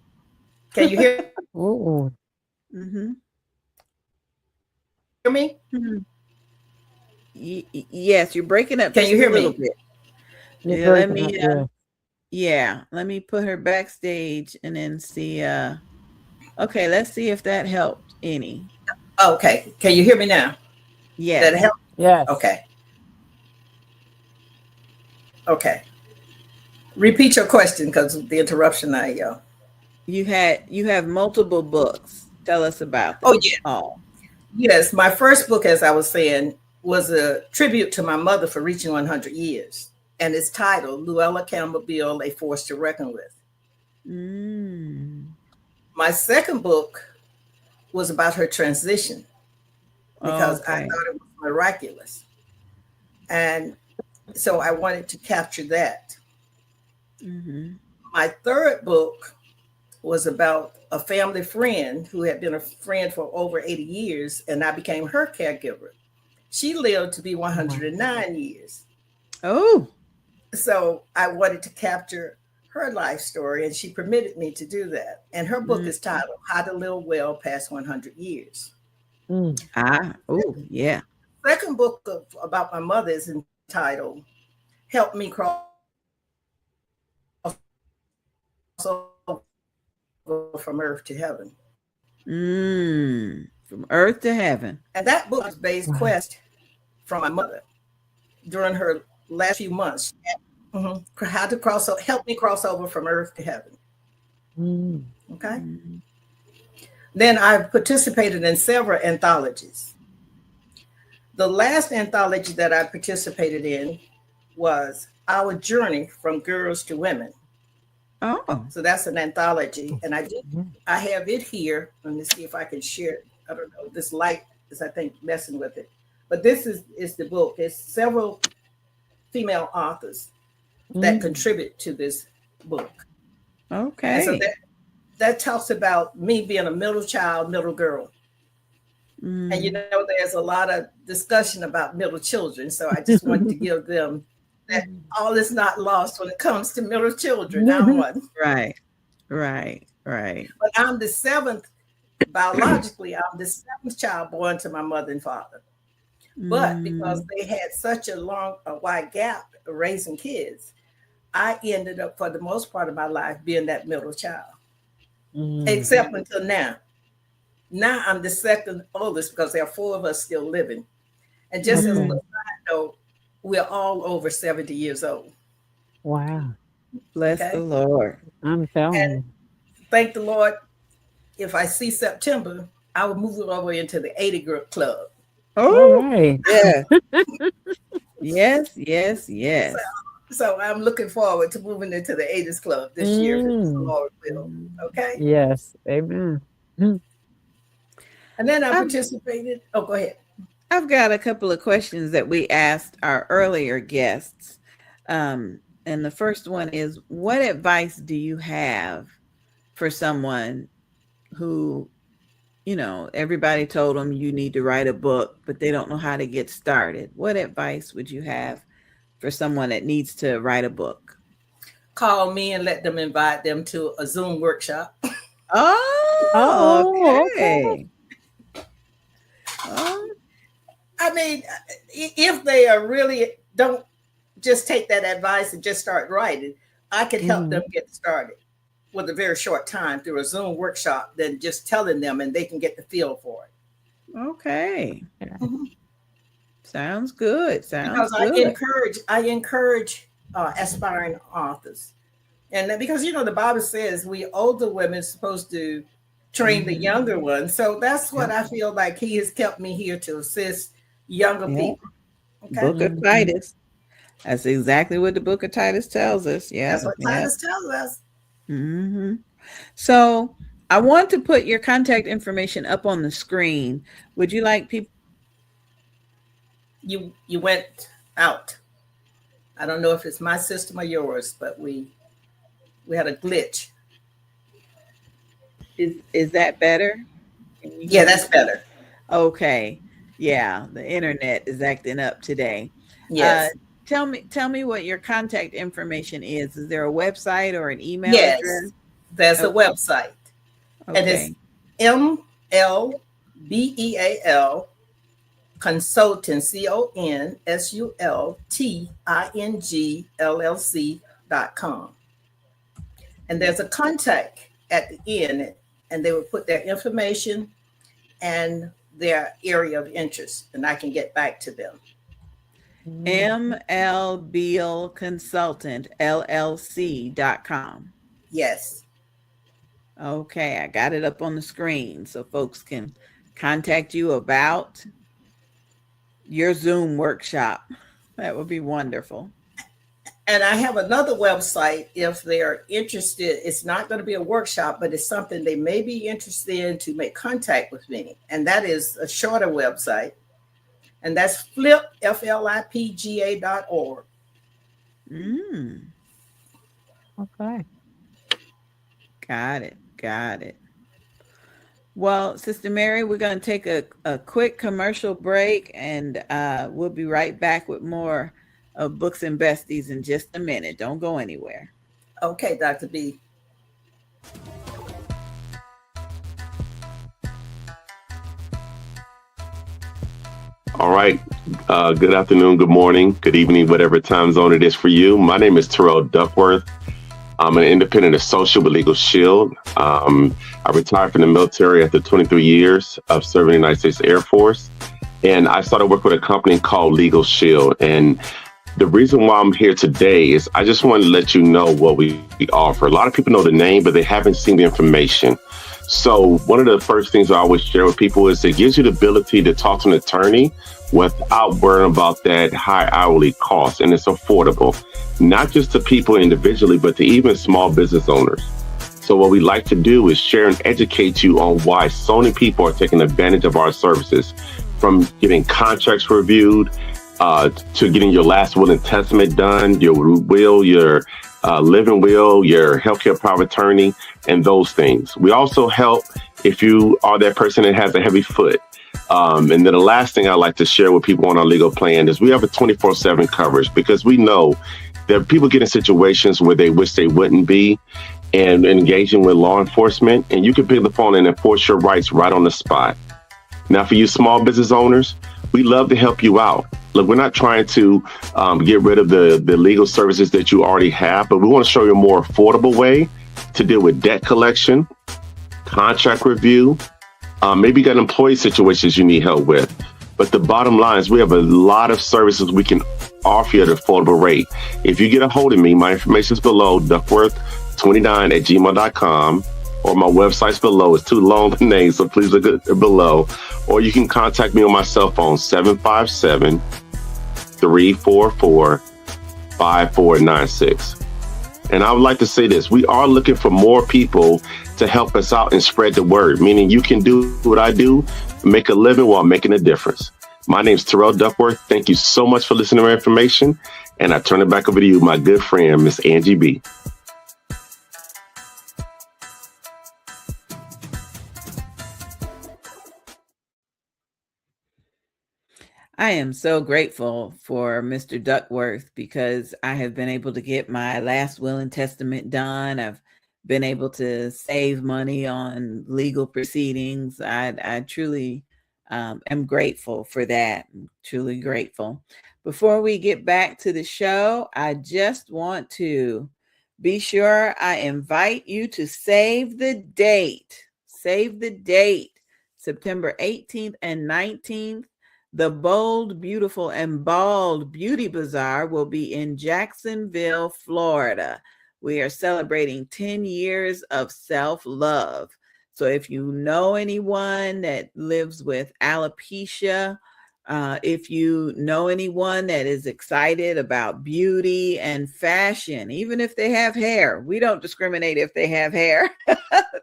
Can you hear Oh, Mm-hmm. me? Mhm. Yes, you're breaking up Can you just a hear little me? bit. you're Yeah, let breaking up. me Yeah. yeah, let me put her backstage and then see okay, let's see if that helped any. Okay. Can you hear me now? That Yes. help? Yes. Okay. Okay. Repeat your question because of the interruption I You have multiple books. Tell us about Oh them yeah. all. Yes, my first book, as I was saying, was a tribute to my mother for reaching 100 years. And it's titled Luella Campbell Bill, A Force to Reckon With. Mm. My second book was about her transition because I Okay. thought it was miraculous. And so I wanted to capture that. Mm-hmm. My third book was about a family friend who had been a friend for over 80 years, and I became her caregiver. She lived to be Wow. 109 years. Oh. So I wanted to capture her life story, and she permitted me to do that. And her book Mm. is titled How to Live Well Past 100 Years. Mm. Oh, yeah. Second book about my mother is entitled Help Me Cross Over from Earth to Heaven. Mm. From earth to heaven. And that book is based Wow. quest from my mother during her last few months. How to help me cross over from Earth to Heaven. Mm. Okay. Mm. Then I've participated in several anthologies. The last anthology that I participated in was Our Journey from Girls to Women. Oh. So that's an anthology. And Yeah. I have it here. Let me see if I can share it. I don't know. This light is, I think, messing with it. But this is the book. It's several female authors that Mm. contribute to this book. And so Okay. that talks about me being a middle child, middle girl. And Mm. there's a lot of discussion about middle children. So I just wanted to give them that all is not lost when it comes to middle children. I'm one. Right. Right. Right. But I'm the seventh, biologically, I'm the seventh child born to my mother and father. But because Mm. they had such a wide gap raising kids, I ended up, for the most part of my life, being that middle child, Mm. except until now. Now I'm the second oldest because there are four of us still living. And just as a Okay. little side note, we're all over 70 years old. Wow. Bless the Okay. Lord. I'm telling And you. thank the Lord, if I see September, I will move it over into the 80 group club. All Oh, right. yes. Yes, yes, So, yes. so I'm looking forward to moving into the 80s club this year, if the Mm. Lord will. Mm. Okay. Yes. Amen. Mm. And then I I've participated. Oh, go ahead. I've got a couple of questions that we asked our earlier guests. And the first one is, what advice do you have for someone who everybody told them you need to write a book, but they don't know how to get started. What advice would you have for someone that needs to write a book? Call me and let them invite them to a Zoom workshop. Oh, Oh, okay. okay. Oh, I mean, if they are really don't just take that advice and just start writing, I could help them get started with a very short time through a Zoom workshop than just telling them, and they can get the feel for it. okay. Mhm. Sounds good. Sounds Because good. I encourage aspiring authors, and then, because the Bible says we older women are supposed to train the younger ones, so that's what Yep. I feel like He has kept me here to assist younger Yep. people. Okay, Book of Titus. That's exactly what the book of Titus tells us. that's Yeah. what Yeah. Titus tells us. hmm So I want to put your contact information up on the screen. Would you like people? You went out. I don't know if it's my system or yours, but we had a glitch. Is that better? Can you Yeah, hear me? that's better. Okay. Yeah, the internet is acting up today. Uh, Yes, tell me what your contact information is. Is there a website or an email address? yes. There's a Okay. website, and it's Okay. MLBEAL Consulting ConsultingLLC.com, and there's a contact at the end, and they will put their information and their area of interest, and I can get back to them. ML Beal Consultant LLC.com. Yes. Okay, I got it up on the screen so folks can contact you about your Zoom workshop. That would be wonderful. And I have another website if they're interested. It's not going to be a workshop, but it's something they may be interested in to make contact with me. And that is a shorter website. And that's FLIPGA.org. Mm, Okay. got it. Got it. Well, Sister Mary, we're going to take a quick commercial break, and we'll be right back with more of Books and Besties in just a minute. Don't go anywhere. Okay, Dr. B. All right. Good afternoon, good morning, good evening, whatever time zone it is for you. My name is Terrell Duckworth. I'm an independent associate with Legal Shield. I retired from the military after 23 years of serving in the United States Air Force. And I started working with a company called Legal Shield. And the reason why I'm here today is I just wanted to let you know what we offer. A lot of people know the name, but they haven't seen the information. So one of the first things I always share with people is it gives you the ability to talk to an attorney without worrying about that high hourly cost. And it's affordable, not just to people individually, but to even small business owners. So what we like to do is share and educate you on why so many people are taking advantage of our services, from getting contracts reviewed, to getting your last will and testament done, your will, your living will, your healthcare power of attorney, and those things. We also help if you are that person that has a heavy foot. And then the last thing I like to share with people on our legal plan is we have a 24/7 coverage, because we know that people get in situations where they wish they wouldn't be, and engaging with law enforcement, and you can pick the phone and enforce your rights right on the spot. Now, for you small business owners, we love to help you out. Look, we're not trying to get rid of the legal services that you already have, but we want to show you a more affordable way to deal with debt collection, contract review. Maybe you got employee situations you need help with. But the bottom line is we have a lot of services we can offer you at an affordable rate. If you get a hold of me, my information is below, duckworth29@gmail.com, or my website's below. It's too long the name, so please look at it below. Or you can contact me on my cell phone, 757-344-5496. And I would like to say this. We are looking for more people to help us out and spread the word, meaning you can do what I do, make a living while making a difference. My name's Terrell Duckworth. Thank you so much for listening to my information. And I turn it back over to you, my good friend, Miss Angie B. I am so grateful for Mr. Duckworth because I have been able to get my last will and testament done. I've been able to save money on legal proceedings. I truly am grateful for that. I'm truly grateful. Before we get back to the show, I just want to be sure I invite you to save the date. Save the date, September 18th and 19th. The Bold, Beautiful, and Bald Beauty Bazaar will be in Jacksonville, Florida. We are celebrating 10 years of self-love. So if you know anyone that lives with alopecia, if you know anyone that is excited about beauty and fashion, even if they have hair, we don't discriminate if they have hair.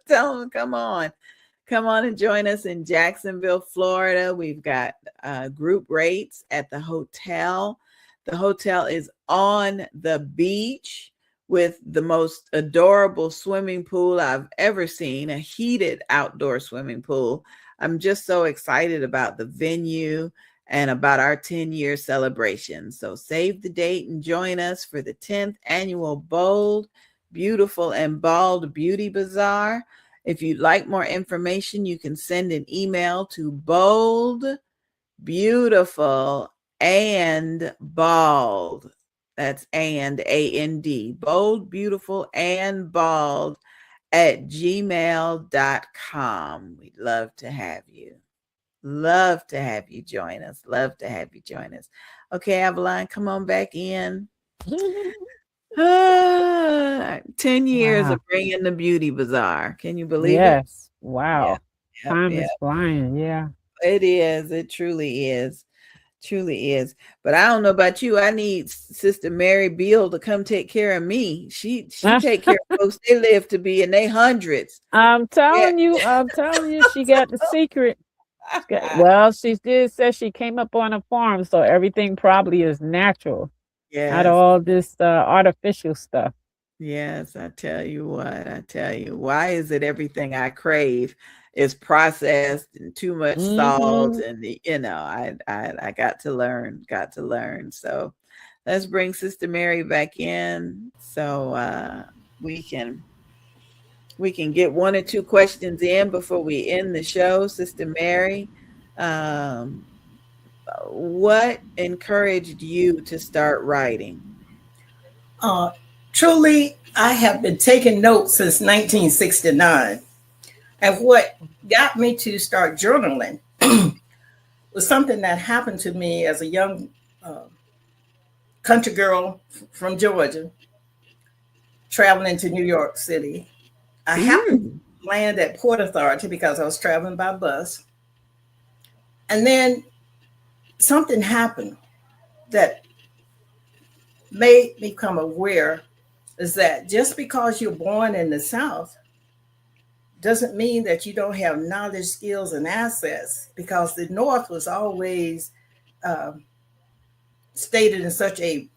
Tell them, come on and join us in Jacksonville, Florida. We've got group rates at the hotel. The hotel is on the beach with the most adorable swimming pool I've ever seen, a heated outdoor swimming pool. I'm just so excited about the venue and about our 10-year celebration. So save the date and join us for the 10th annual Bold, Beautiful, and Bald Beauty Bazaar. If you'd like more information, you can send an email to Bold, Beautiful, and Bald. That's and, A-N-D. Bold, Beautiful, and Bald at gmail.com. We'd love to have you. Love to have you join us. Love to have you join us. Okay, Avalon, come on back in. 10 years Wow. of bringing the beauty bazaar. Can you believe it? Yes. Wow. Yeah, Time yeah. is flying. Yeah. It is. It truly is. Truly is. But I don't know about you. I need Sister Mary Beal to come take care of me. She take care of folks. They live to be in their hundreds. I'm Yeah. telling you, she got the secret. Well, she did say she came up on a farm, so everything probably is natural. Not Yes. all this artificial stuff. Yes, I tell you what, why is it everything I crave is processed and too much salt Hmm. and I got to learn. So let's bring Sister Mary back in so we can get one or two questions in before we end the show. Sister Mary, um, what encouraged you to start writing? Uh, Truly, I have been taking notes since 1969. And what got me to start journaling was something that happened to me as a young uh, country girl from Georgia, traveling to New York City. I happened Mm. to land at Port Authority because I was traveling by bus. And then something happened that made me become aware is that just because you're born in the South doesn't mean that you don't have knowledge, skills, and assets, because the North was always um, stated in such a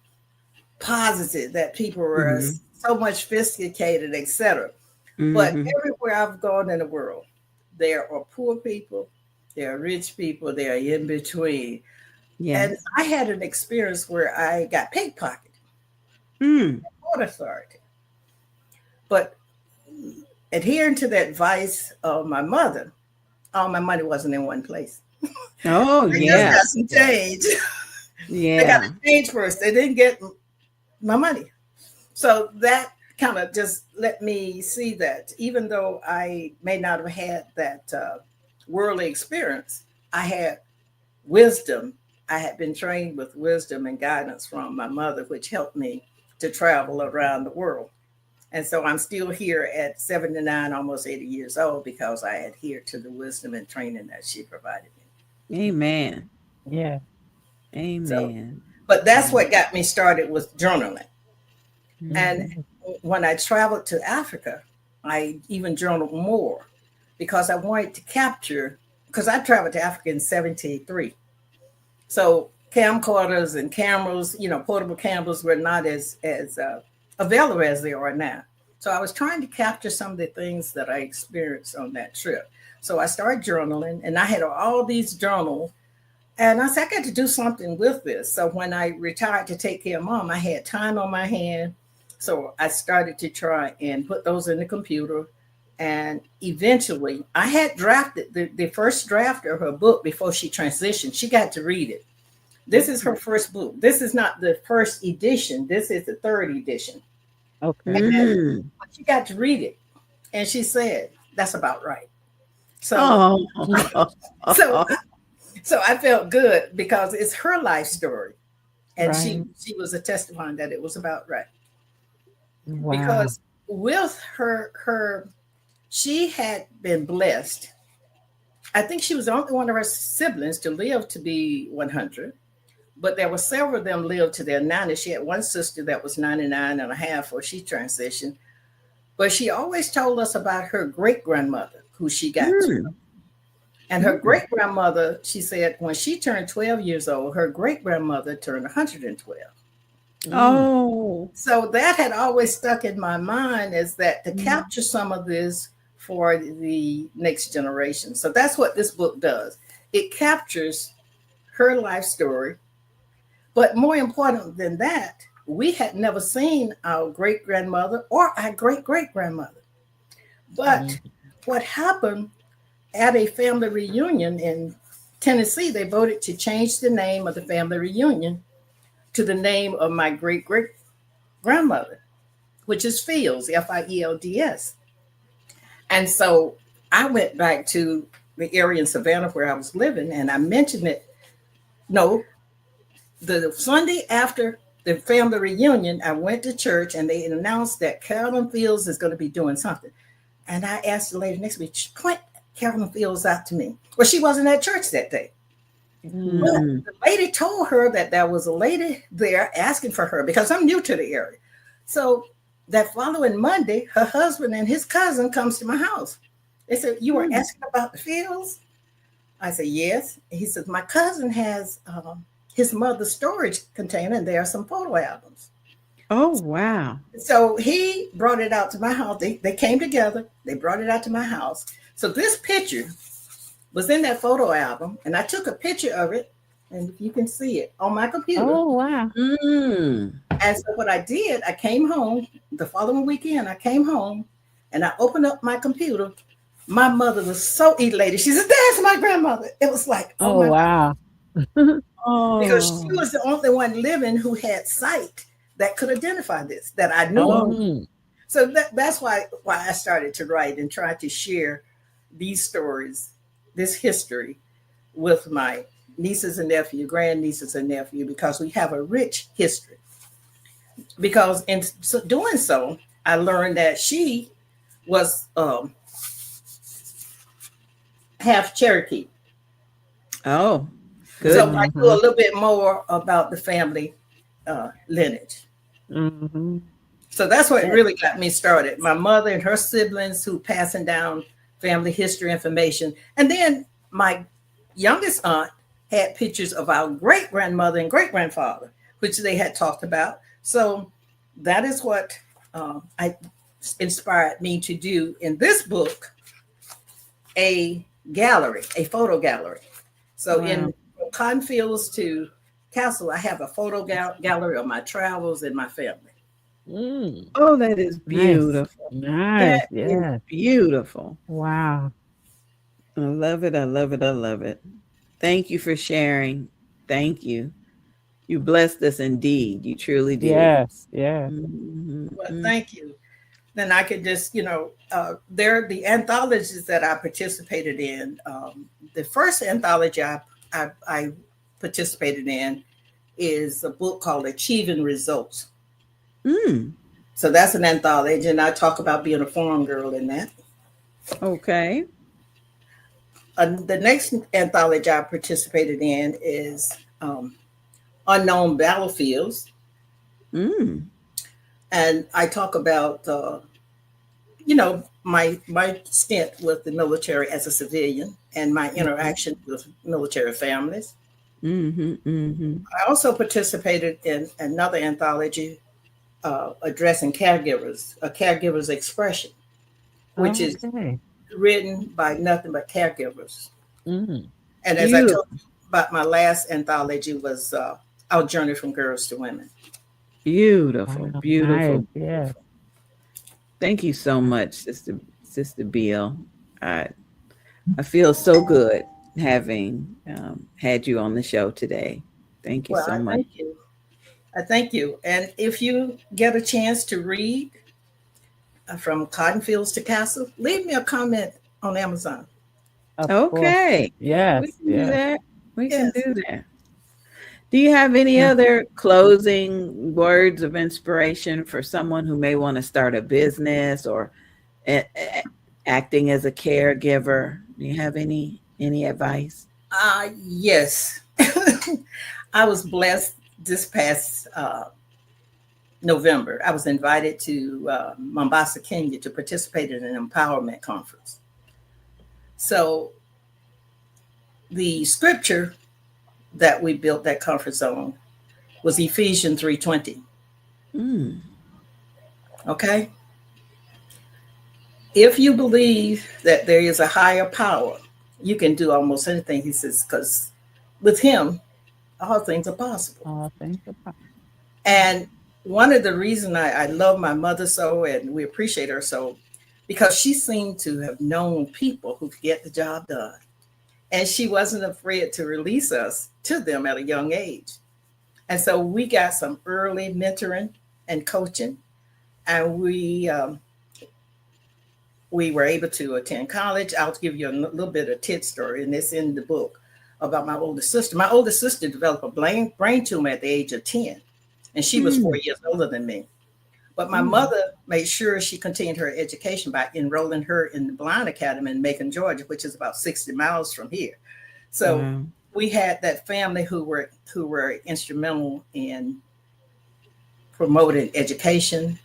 positive that people were Mhm. so much sophisticated, etc. But Mhm. everywhere I've gone in the world, there are poor people, there are rich people, there are in between. And Yes. I had an experience where I got pickpocketed Mm. at Port Authority. But adhering to the advice of my mother, all my money wasn't in one place. Oh, They just yeah. got some change. They got Yeah. the change first. They didn't get my money. So that kind of just let me see that even though I may not have had that worldly experience, I had wisdom. I had been trained with wisdom and guidance from my mother, which helped me to travel around the world. And so I'm still here at 79, almost 80 years old, because I adhere to the wisdom and training that she provided me. Amen. Yeah. So, Amen. but that's Amen. what got me started with journaling. And Mhm. when I traveled to Africa, I even journaled more because I wanted to capture, because I traveled to Africa in 73. So camcorders and cameras, portable cameras were not as available as they are now. So I was trying to capture some of the things that I experienced on that trip. So I started journaling, and I had all these journals And I said, I got to do something with this. So when I retired to take care of mom, I had time on my hand. So I started to try and put those in the computer. And eventually, I had drafted the first draft of her book before she transitioned. She got to read it. This is her first book. This is not the first edition. This is the third edition. Okay. Mm. But she got to read it. And she said, that's about right. So, Oh. so, so I felt good because it's her life story. And Right. she was a testifying that it was about right. Wow. Because with her she had been blessed. I think she was the only one of her siblings to live to be 100, but there were several of them lived to their 90. She had one sister that was 99 and a half before she transitioned. But she always told us about her great grandmother, who she got to know. And her great grandmother, she said, when she turned 12 years old, her great grandmother turned 112. Oh. So that had always stuck in my mind, is that to capture some of this for the next generation. So that's what this book does. It captures her life story. But more important than that, we had never seen our great grandmother or our great great grandmother. But what happened at a family reunion in Tennessee, they voted to change the name of the family reunion to the name of my great great grandmother, which is Fields, Fields. And so I went back to the area in Savannah where I was living, and I mentioned it. No, the Sunday after the family reunion, I went to church and they announced that Carolyn Fields is going to be doing something. And I asked the lady next to me, point Carolyn Fields out to me. Well, she wasn't at church that day. But the lady told her that there was a lady there asking for her because I'm new to the area. So that following Monday, her husband and his cousin comes to my house. They said, you were asking about the Fields? I said, yes. He said, my cousin has his mother's storage container and there are some photo albums. Oh, wow. So he brought it out to my house. They came together. They brought it out to my house. So this picture was in that photo album, and I took a picture of it, and if you can see it on my computer. Oh, wow. And so what I did, I came home the following weekend. I came home, and I opened up my computer. My mother was so elated. She said, "That's my grandmother." It was like, oh my wow. Because she was the only one living who had sight that could identify this, that I knew of. So that's why I started to write and try to share these stories, this history, with my nieces and nephew, grandnieces and nephew, because we have a rich history. Because in doing so, I learned that she was half Cherokee. Oh, good. So I knew a little bit more about the family lineage. So that's what really got me started. My mother and her siblings who passing down family history information. And then my youngest aunt had pictures of our great grandmother and great grandfather, which they had talked about. So that is what I inspired me to do in this book, a gallery, a photo gallery. So in Cotton Fields to Castle, I have a photo gallery of my travels and my family. Oh, that is beautiful. Nice. That is beautiful. Wow. I love it. I love it. I love it. Thank you for sharing. Thank you. You blessed us indeed. You truly did. Yes. Yes. Well, thank you. Then I could just, they're the anthologies that I participated in. The first anthology I participated in is a book called Achieving Results. So that's an anthology, and I talk about being a farm girl in that. Okay. The next anthology I participated in is Unknown Battlefields. And I talk about, my stint with the military as a civilian and my interaction with military families. I also participated in another anthology addressing caregivers, a caregiver's expression, which is written by nothing but caregivers. And as I told you, but my last anthology was Our Journey from Girls to Women. Beautiful, Wow, beautiful, nice. Yeah. beautiful. Thank you so much, Sister Bill. I I feel so good having had you on the show today. Thank you Well, so I much. thank you. I thank you. And if you get a chance to read From Cotton Fields to Castle, leave me a comment on Amazon. Of course. Okay, yeah, we Yes, can do yes. that. We can Yes. do that. Do you have any Yeah. other closing words of inspiration for someone who may want to start a business or acting as a caregiver? Do you have any advice? Yes. I was blessed this past November. I was invited to Mombasa, Kenya to participate in an empowerment conference. So the scripture that we built that conference on was Ephesians 3:20. Mm. Okay? If you believe that there is a higher power, you can do almost anything, he says, because with him, all things are possible. All things are possible. And one of the reasons I love my mother so and we appreciate her so, because she seemed to have known people who could get the job done. And she wasn't afraid to release us to them at a young age. And so we got some early mentoring and coaching. And we were able to attend college. I'll give you a little bit of tit story, and it's in the book about my older sister. My older sister developed a brain tumor at the age of 10, and she was 4 years older than me. But my mother made sure she continued her education by enrolling her in the Blind Academy in Macon, Georgia, which is about 60 miles from here. So we had that family who were instrumental in promoting education,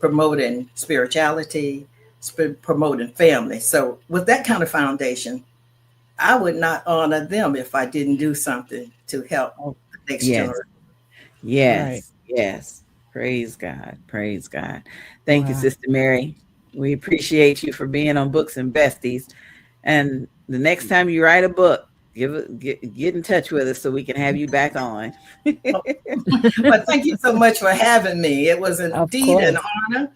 promoting spirituality, promoting family. So with that kind of foundation, I would not honor them if I didn't do something to help the next generation. Yes, Right. yes. Praise God. Praise God. Thank you, Wow. Sister Mary. We appreciate you for being on Books and Besties. And the next time you write a book, get in touch with us so we can have you back on. But thank you so much for having me. It was Of indeed an course. honor.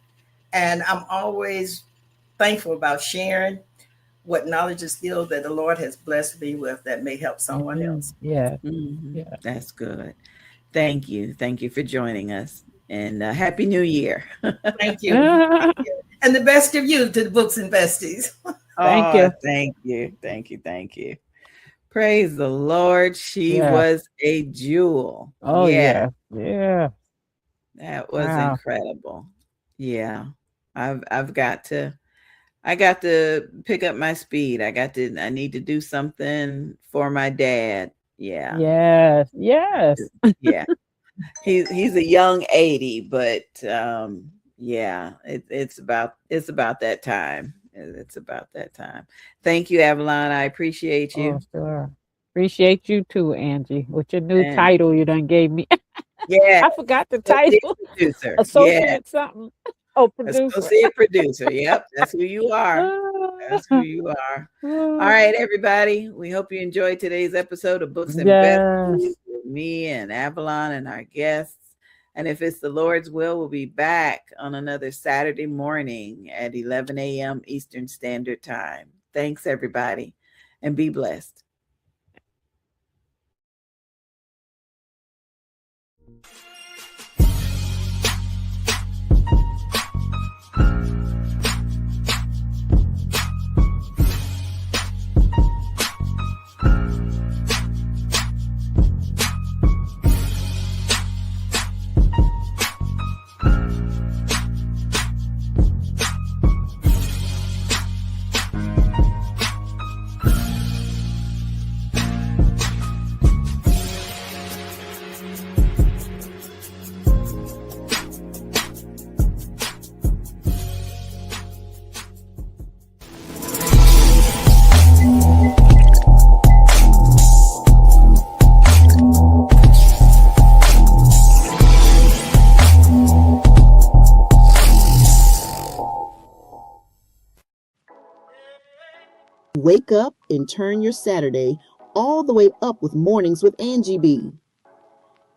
And I'm always thankful about sharing what knowledge and skill that the Lord has blessed me with that may help someone else. Yeah. Mhm. Yeah. That's good. Thank you. Thank you for joining us. And Happy New Year. Thank you. Thank you. And the best of you to the Books and Besties. Thank Oh, you. thank you. Thank you. Thank you. Praise the Lord. She Yeah. was a jewel. Oh Yeah, yeah. Yeah. that was Wow. incredible. Yeah. I've got to I got to pick up my speed. I need to do something for my dad. Yeah. Yes. Yes. Yeah. He's a young 80, but yeah, it's about that time. It's about that time. Thank you, Avalon. I appreciate Oh, you. sure. Appreciate you too, Angie, with your new And title you done gave me. yeah, I forgot the associate title. producer. Yeah, Associate something. Oh, producer. associate producer. Yep, that's who you are. That's who you are. All right, everybody. We hope you enjoyed today's episode of Books and Besties Yes. with me and Avalon and our guests. And if it's the Lord's will, we'll be back on another Saturday morning at 11 a.m. Eastern Standard Time. Thanks, everybody, and be blessed. Wake up and turn your Saturday all the way up with Mornings with Angie B.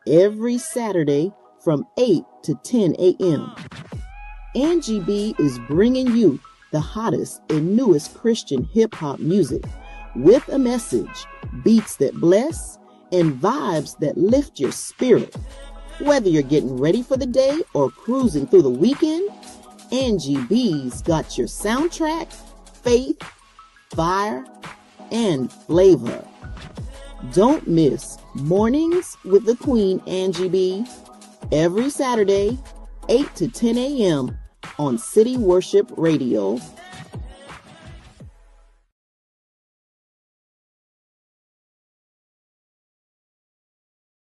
Every Saturday from 8 to 10 a.m. Angie B is bringing you the hottest and newest Christian hip-hop music with a message, beats that bless, and vibes that lift your spirit. Whether you're getting ready for the day or cruising through the weekend, Angie B's got your soundtrack, faith, fire, and flavor. Don't miss Mornings with the Queen Angie B every Saturday, 8 to 10 a.m. on City Worship Radio